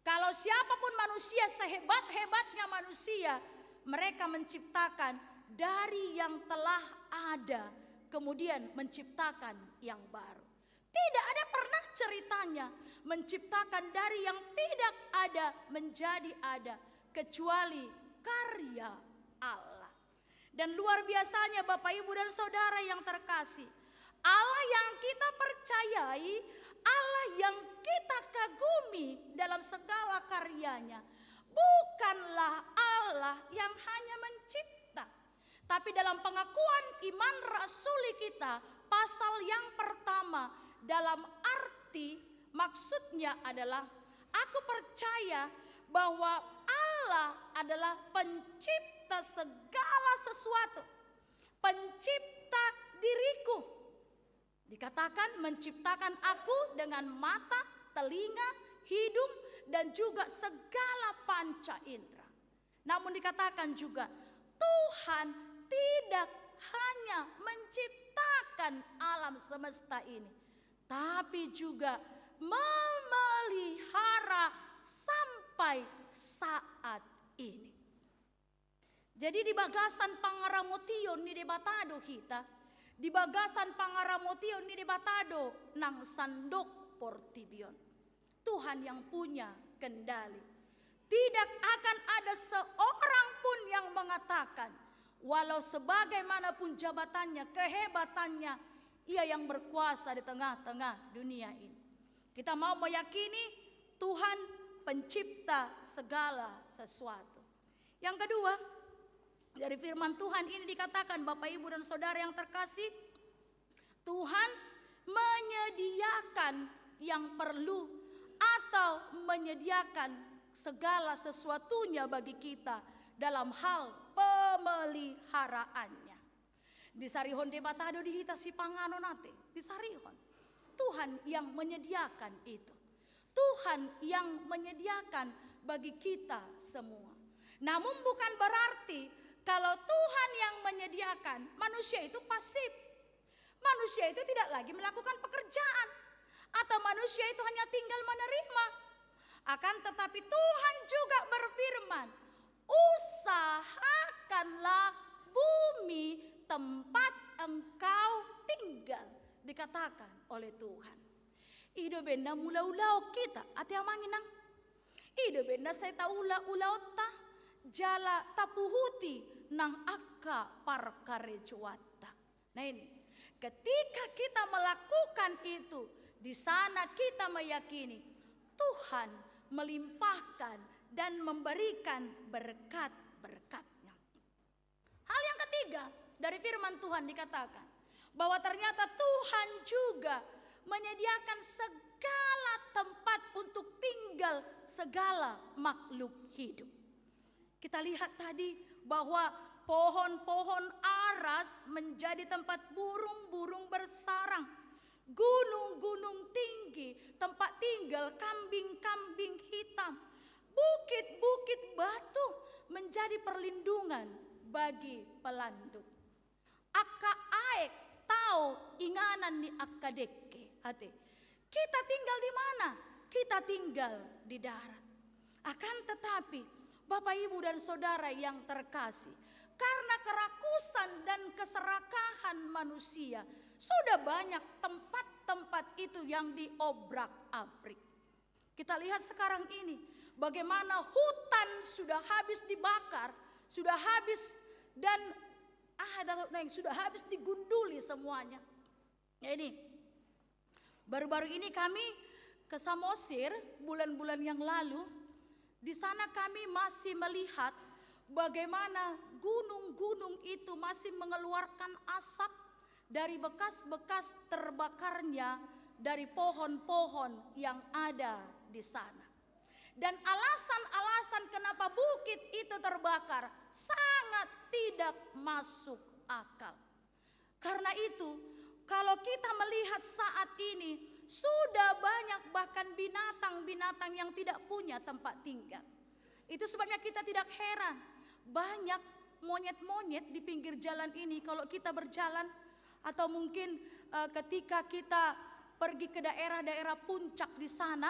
E: Kalau siapapun manusia, sehebat-hebatnya manusia, mereka menciptakan dari yang telah ada, kemudian menciptakan yang baru. Tidak ada pernah ceritanya menciptakan dari yang tidak ada menjadi ada, kecuali karya Allah. Dan luar biasanya Bapak, Ibu, dan Saudara yang terkasih, Allah yang kita percayai, Allah yang kita kagumi dalam segala karyanya, bukanlah Allah yang hanya mencipta. Tapi dalam pengakuan iman rasuli kita, pasal yang pertama, dalam arti maksudnya adalah aku percaya bahwa Allah adalah pencipta segala sesuatu, pencipta diriku. Dikatakan menciptakan aku dengan mata, telinga, hidung, dan juga segala panca indera. Namun dikatakan juga Tuhan tidak hanya menciptakan alam semesta ini, tapi juga memelihara sampai saat ini. Jadi di bagasan Pangaramotio ni debatado kita, di bagasan Pangaramotio ni debatado nang sandok Portibion. Tuhan yang punya kendali. Tidak akan ada seorang pun yang mengatakan, walau sebagaimanapun jabatannya, kehebatannya, ia yang berkuasa di tengah-tengah dunia ini. Kita mau meyakini Tuhan pencipta segala sesuatu. Yang kedua, dari firman Tuhan ini dikatakan, Bapak, Ibu, dan Saudara yang terkasih, Tuhan menyediakan yang perlu atau menyediakan segala sesuatunya bagi kita dalam hal pemeliharaannya. Di sarihon debatado dihita si pangano nate, di sarihon. Tuhan yang menyediakan itu. Tuhan yang menyediakan bagi kita semua. Namun bukan berarti kalau Tuhan yang menyediakan, manusia itu pasif. Manusia itu tidak lagi melakukan pekerjaan. atau manusia itu hanya tinggal menerima. Akan tetapi Tuhan juga berfirman, usahakanlah bumi tempat engkau tinggal, dikatakan oleh Tuhan. Ido benda mula-ulau kita ati amanginang. Ido benda saya taula-ulau ta jala tapuhuti nang akka parkarejuata. Nah ini, ketika kita melakukan itu, di sana kita meyakini Tuhan melimpahkan dan memberikan berkat-berkatnya. Hal yang ketiga dari firman Tuhan dikatakan bahwa ternyata Tuhan juga menyediakan segala tempat untuk tinggal segala makhluk hidup. Kita lihat tadi bahwa pohon-pohon aras menjadi tempat burung-burung bersarang. Gunung-gunung tinggi tempat tinggal kambing-kambing hitam. Bukit-bukit batu menjadi perlindungan bagi pelanduk. Akka aek tau inganan ni akka dekke ate. Kita tinggal di mana? Kita tinggal di darat. Akan tetapi Bapak Ibu dan Saudara yang terkasih, karena kerakusan dan keserakahan manusia, sudah banyak tempat-tempat itu yang diobrak-abrik. Kita lihat sekarang ini bagaimana hutan sudah habis dibakar, sudah habis dan sudah habis digunduli semuanya. Ya ini, baru-baru ini kami ke Samosir bulan-bulan yang lalu. Di sana kami masih melihat bagaimana gunung-gunung itu masih mengeluarkan asap dari bekas-bekas terbakarnya dari pohon-pohon yang ada di sana. Dan alasan-alasan kenapa bukit itu terbakar sangat tidak masuk akal. Karena itu, kalau kita melihat saat ini, sudah banyak bahkan binatang-binatang yang tidak punya tempat tinggal. Itu sebabnya kita tidak heran, banyak monyet-monyet di pinggir jalan ini kalau kita berjalan, atau mungkin ketika kita pergi ke daerah-daerah puncak di sana,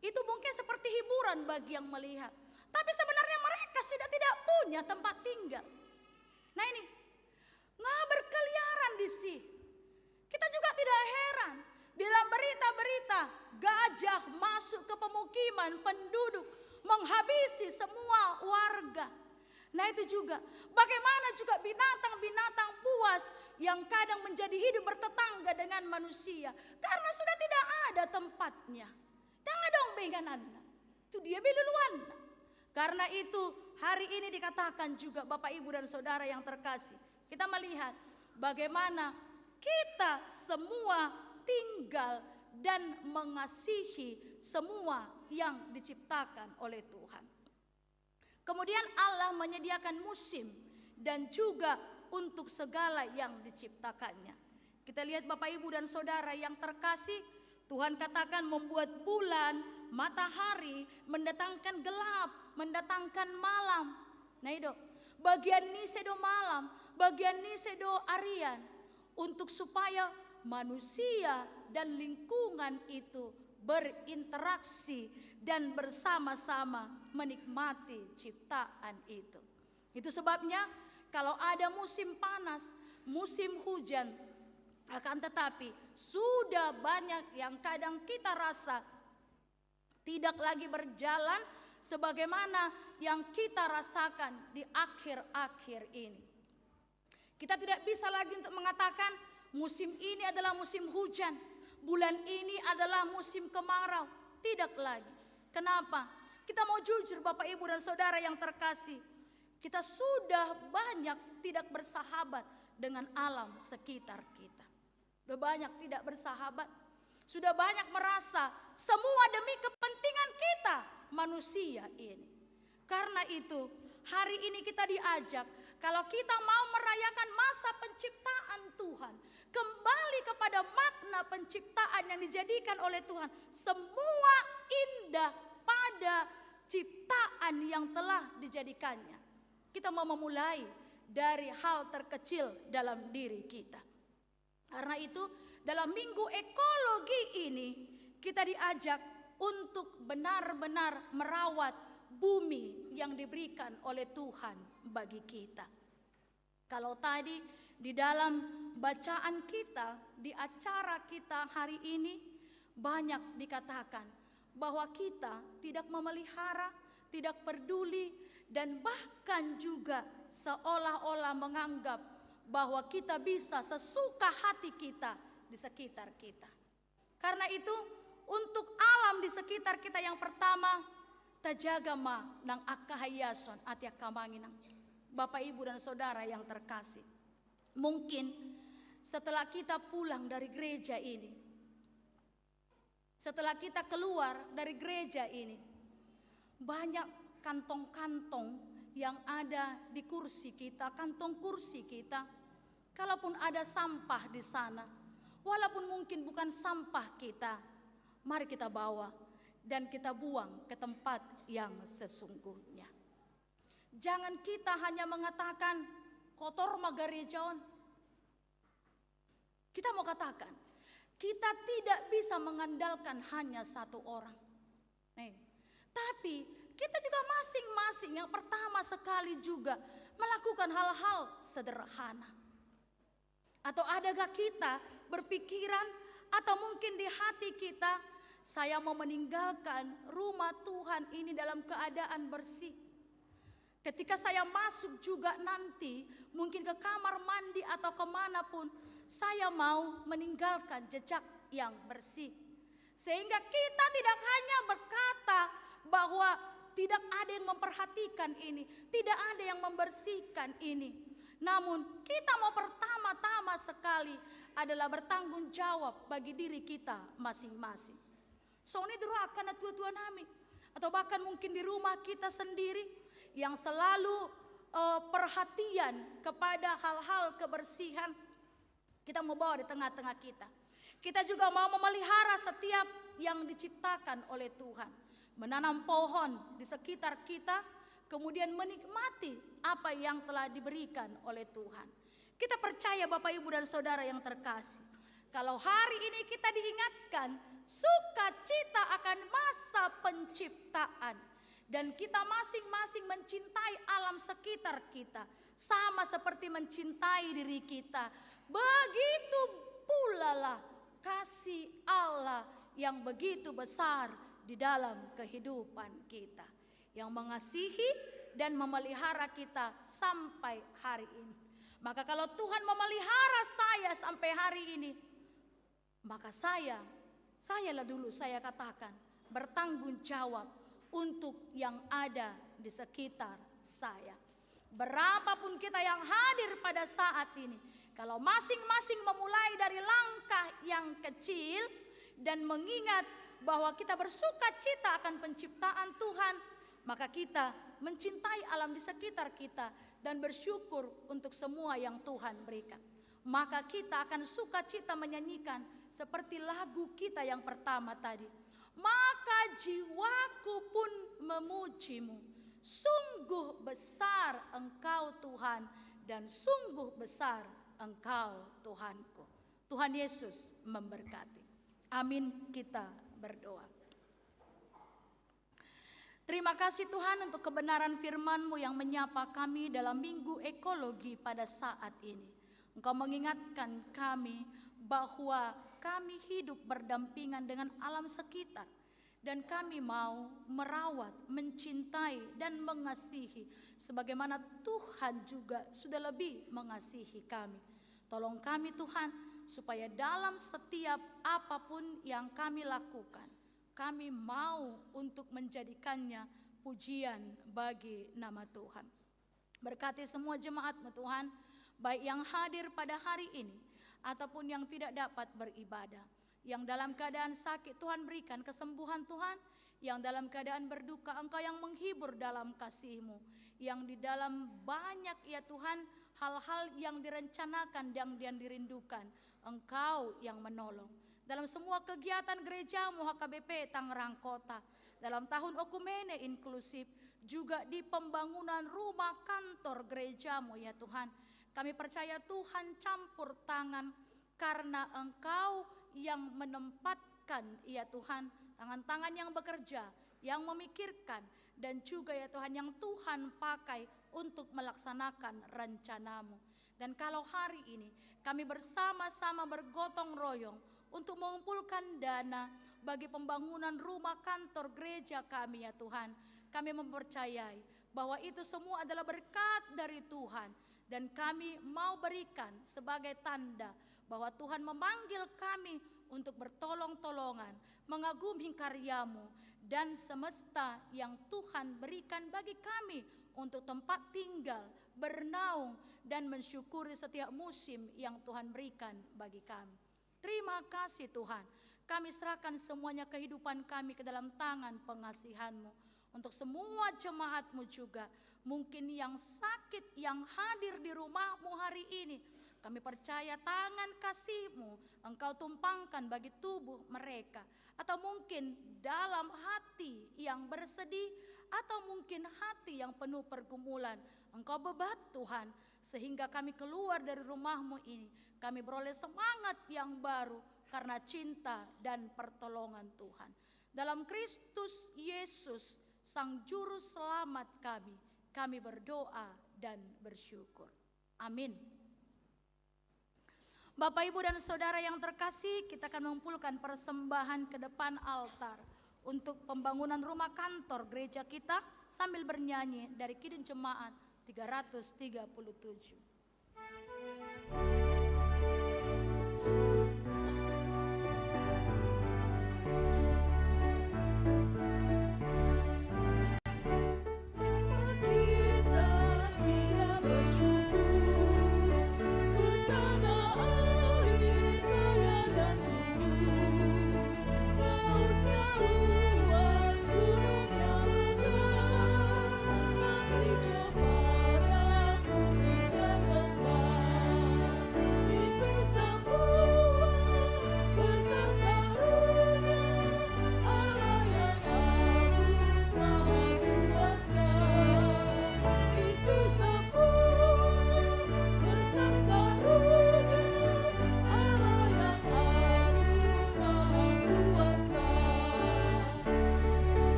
E: itu mungkin seperti hiburan bagi yang melihat. Tapi sebenarnya mereka sudah tidak punya tempat tinggal. Nah ini, nggak berkeliaran di sini. Kita juga tidak heran. Dalam berita-berita, gajah masuk ke pemukiman penduduk, menghabisi semua warga. Nah itu juga, bagaimana juga binatang-binatang buas yang kadang menjadi hidup bertetangga dengan manusia. Karena sudah tidak ada tempatnya. Jangan dong benganan. Itu dia beluluan. Karena itu hari ini dikatakan juga Bapak Ibu dan Saudara yang terkasih. Kita melihat bagaimana kita semua tinggal dan mengasihi semua yang diciptakan oleh Tuhan. Kemudian Allah menyediakan musim dan juga untuk segala yang diciptakannya. Kita lihat Bapak Ibu dan Saudara yang terkasih, Tuhan katakan membuat bulan, matahari, mendatangkan gelap, mendatangkan malam. Nah itu, bagian ni sedo malam, bagian ni sedo arian, untuk supaya manusia dan lingkungan itu berinteraksi dan bersama-sama menikmati ciptaan itu. Itu sebabnya kalau ada musim panas, musim hujan, akan tetapi sudah banyak yang kadang kita rasa tidak lagi berjalan sebagaimana yang kita rasakan di akhir-akhir ini. Kita tidak bisa lagi untuk mengatakan musim ini adalah musim hujan, bulan ini adalah musim kemarau. Tidak lagi. Kenapa? Kita mau jujur Bapak Ibu dan Saudara yang terkasih, kita sudah banyak tidak bersahabat dengan alam sekitar kita. Sudah banyak tidak bersahabat. Sudah banyak merasa semua demi kepentingan kita manusia ini. Karena itu hari ini kita diajak, kalau kita mau merayakan masa penciptaan Tuhan, kembali kepada makna penciptaan yang dijadikan oleh Tuhan, semua indah pada ciptaan yang telah dijadikannya. Kita mau memulai dari hal terkecil dalam diri kita. Karena itu dalam minggu ekologi ini kita diajak untuk benar-benar merawat bumi yang diberikan oleh Tuhan bagi kita. Kalau tadi di dalam bacaan kita, di acara kita hari ini banyak dikatakan bahwa kita tidak memelihara, tidak peduli, dan bahkan juga seolah-olah menganggap bahwa kita bisa sesuka hati kita di sekitar kita. Karena itu untuk alam di sekitar kita yang pertama, tajaga ma nang akahayason atiak kamanginang. Bapak, Ibu, dan Saudara yang terkasih, mungkin setelah kita pulang dari gereja ini, setelah kita keluar dari gereja ini, banyak kantong-kantong yang ada di kursi kita, kantong kursi kita. Kalaupun ada sampah di sana, walaupun mungkin bukan sampah kita, mari kita bawa dan kita buang ke tempat yang sesungguhnya. Jangan kita hanya mengatakan kotor magarejaon. Kita mau katakan, kita tidak bisa mengandalkan hanya satu orang. Tapi kita juga masing-masing yang pertama sekali juga melakukan hal-hal sederhana. Atau adakah kita berpikiran atau mungkin di hati kita, saya mau meninggalkan rumah Tuhan ini dalam keadaan bersih. Ketika saya masuk juga nanti, mungkin ke kamar mandi atau kemanapun, saya mau meninggalkan jejak yang bersih. Sehingga kita tidak hanya berkata bahwa tidak ada yang memperhatikan ini, tidak ada yang membersihkan ini. Namun kita mau pertama-tama sekali adalah bertanggung jawab bagi diri kita masing-masing. Soalnya durakan tua-tua nami, atau bahkan mungkin di rumah kita sendiri, yang selalu perhatian kepada hal-hal kebersihan, kita mau bawa di tengah-tengah kita. Kita juga mau memelihara setiap yang diciptakan oleh Tuhan. Menanam pohon di sekitar kita, kemudian menikmati apa yang telah diberikan oleh Tuhan. Kita percaya Bapak, Ibu, dan Saudara yang terkasih, kalau hari ini kita diingatkan sukacita akan masa penciptaan, dan kita masing-masing mencintai alam sekitar kita, sama seperti mencintai diri kita. Begitu pula lah kasih Allah yang begitu besar di dalam kehidupan kita, yang mengasihi dan memelihara kita sampai hari ini. Maka kalau Tuhan memelihara saya sampai hari ini, maka saya katakan bertanggung jawab untuk yang ada di sekitar saya. Berapapun kita yang hadir pada saat ini, kalau masing-masing memulai dari langkah yang kecil dan mengingat bahwa kita bersuka cita akan penciptaan Tuhan, maka kita mencintai alam di sekitar kita dan bersyukur untuk semua yang Tuhan berikan. Maka kita akan sukacita menyanyikan seperti lagu kita yang pertama tadi. Maka jiwaku pun memujimu, sungguh besar Engkau Tuhan, dan sungguh besar Engkau Tuhanku. Tuhan Yesus memberkati. Amin, kita berdoa. Terima kasih Tuhan untuk kebenaran firman-Mu yang menyapa kami dalam minggu ekologi pada saat ini. Engkau mengingatkan kami bahwa kami hidup berdampingan dengan alam sekitar, dan kami mau merawat, mencintai, dan mengasihi sebagaimana Tuhan juga sudah lebih mengasihi kami. Tolong kami Tuhan, supaya dalam setiap apapun yang kami lakukan, kami mau untuk menjadikannya pujian bagi nama Tuhan. Berkati semua jemaat-Mu Tuhan, baik yang hadir pada hari ini ataupun yang tidak dapat beribadah. Yang dalam keadaan sakit Tuhan berikan kesembuhan Tuhan. Yang dalam keadaan berduka Engkau yang menghibur dalam kasih-Mu. Yang di dalam banyak ya Tuhan hal-hal yang direncanakan dan yang dirindukan, Engkau yang menolong. Dalam semua kegiatan gereja-Mu HKBP Tangerang Kota, dalam tahun Okumene inklusif, juga di pembangunan rumah kantor gereja-Mu ya Tuhan. Kami percaya Tuhan campur tangan, karena Engkau yang menempatkan ya Tuhan, tangan-tangan yang bekerja, yang memikirkan, dan juga ya Tuhan yang Tuhan pakai untuk melaksanakan rencanamu. Dan kalau hari ini kami bersama-sama bergotong royong untuk mengumpulkan dana bagi pembangunan rumah kantor gereja kami ya Tuhan, kami mempercayai bahwa itu semua adalah berkat dari Tuhan. Dan kami mau berikan sebagai tanda bahwa Tuhan memanggil kami untuk bertolong-tolongan, mengagumi karyamu, dan semesta yang Tuhan berikan bagi kami untuk tempat tinggal, bernaung, dan mensyukuri setiap musim yang Tuhan berikan bagi kami. Terima kasih Tuhan, kami serahkan semuanya kehidupan kami ke dalam tangan pengasihan-Mu. Untuk semua jemaat-Mu juga, mungkin yang sakit, yang hadir di rumah-Mu hari ini, kami percaya tangan kasih-Mu Engkau tumpangkan bagi tubuh mereka. Atau mungkin dalam hati yang bersedih, atau mungkin hati yang penuh pergumulan, Engkau bebat Tuhan, sehingga kami keluar dari rumah-Mu ini, kami beroleh semangat yang baru karena cinta dan pertolongan Tuhan. Dalam Kristus Yesus, Sang Juru Selamat kami berdoa dan bersyukur. Amin. Bapak, Ibu, dan Saudara yang terkasih, kita akan mengumpulkan persembahan ke depan altar untuk pembangunan rumah kantor gereja kita sambil bernyanyi dari Kidung Jemaat 337.
B: Hijau pada bukit dan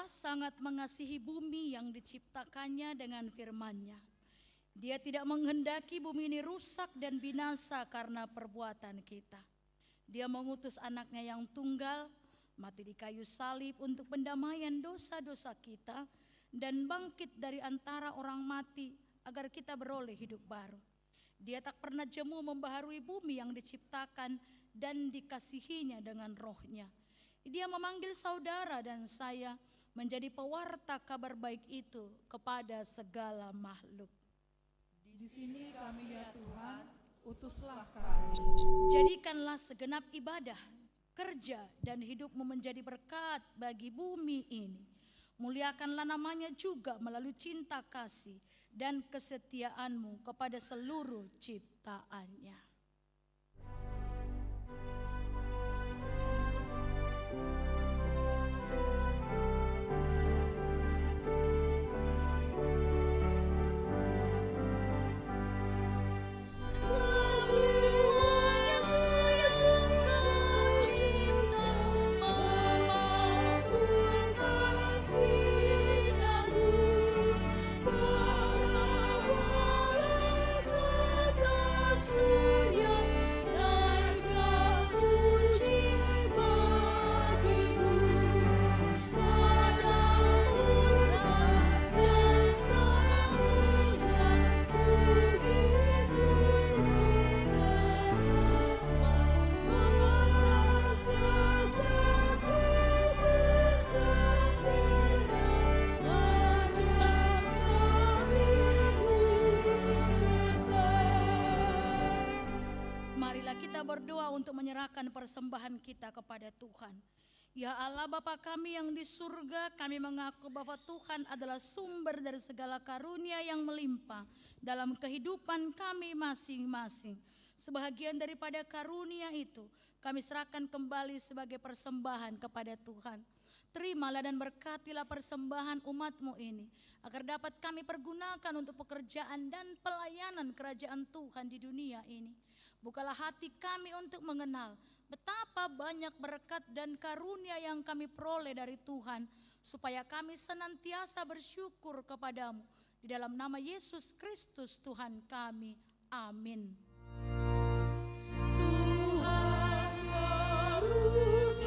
E: sangat mengasihi bumi yang diciptakannya dengan firman-Nya. Dia tidak menghendaki bumi ini rusak dan binasa karena perbuatan kita. Dia mengutus anaknya yang tunggal, mati di kayu salib untuk pendamaian dosa-dosa kita, dan bangkit dari antara orang mati agar kita beroleh hidup baru. Dia tak pernah jemu membaharui bumi yang diciptakan dan dikasihinya dengan rohnya. Dia memanggil saudara dan saya menjadi pewarta kabar baik itu kepada segala makhluk.
C: Di sini kami ya Tuhan, utuslah kami.
E: Jadikanlah segenap ibadah, kerja, dan hidupmu menjadi berkat bagi bumi ini. Muliakanlah namanya juga melalui cinta kasih dan kesetiaanmu kepada seluruh ciptaannya. Berdoa untuk menyerahkan persembahan kita kepada Tuhan. Ya Allah Bapa kami yang di surga, kami mengaku bahwa Tuhan adalah sumber dari segala karunia yang melimpah dalam kehidupan kami masing-masing. Sebahagian daripada karunia itu kami serahkan kembali sebagai persembahan kepada Tuhan. Terimalah dan berkatilah persembahan umat-Mu ini, agar dapat kami pergunakan untuk pekerjaan dan pelayanan kerajaan Tuhan di dunia ini. Bukalah hati kami untuk mengenal betapa banyak berkat dan karunia yang kami peroleh dari Tuhan, supaya kami senantiasa bersyukur kepadamu. Di dalam nama Yesus Kristus Tuhan kami. Amin.
B: Tuhan karuniaku,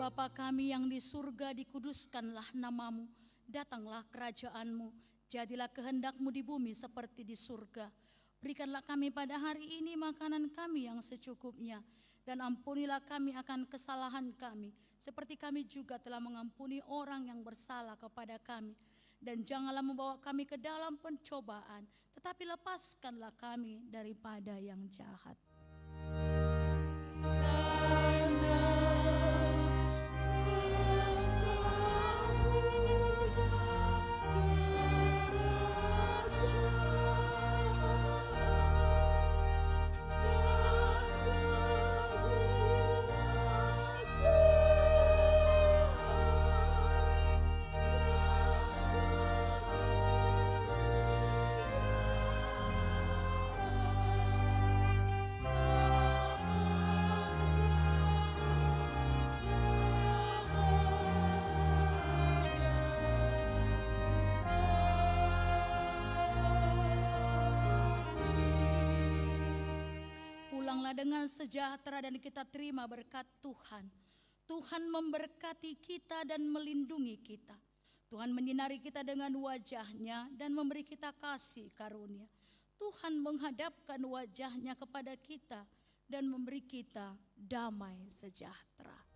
E: Bapa kami yang di surga, dikuduskanlah namamu, datanglah kerajaanmu, jadilah kehendak-Mu di bumi seperti di surga. Berikanlah kami pada hari ini makanan kami yang secukupnya, dan ampunilah kami akan kesalahan kami, seperti kami juga telah mengampuni orang yang bersalah kepada kami. Dan janganlah membawa kami ke dalam pencobaan, tetapi lepaskanlah kami daripada yang jahat. Pulanglah dengan sejahtera dan kita terima berkat Tuhan. Tuhan memberkati kita dan melindungi kita. Tuhan menyinari kita dengan wajah-Nya dan memberi kita kasih karunia. Tuhan menghadapkan wajah-Nya kepada kita dan memberi kita damai sejahtera.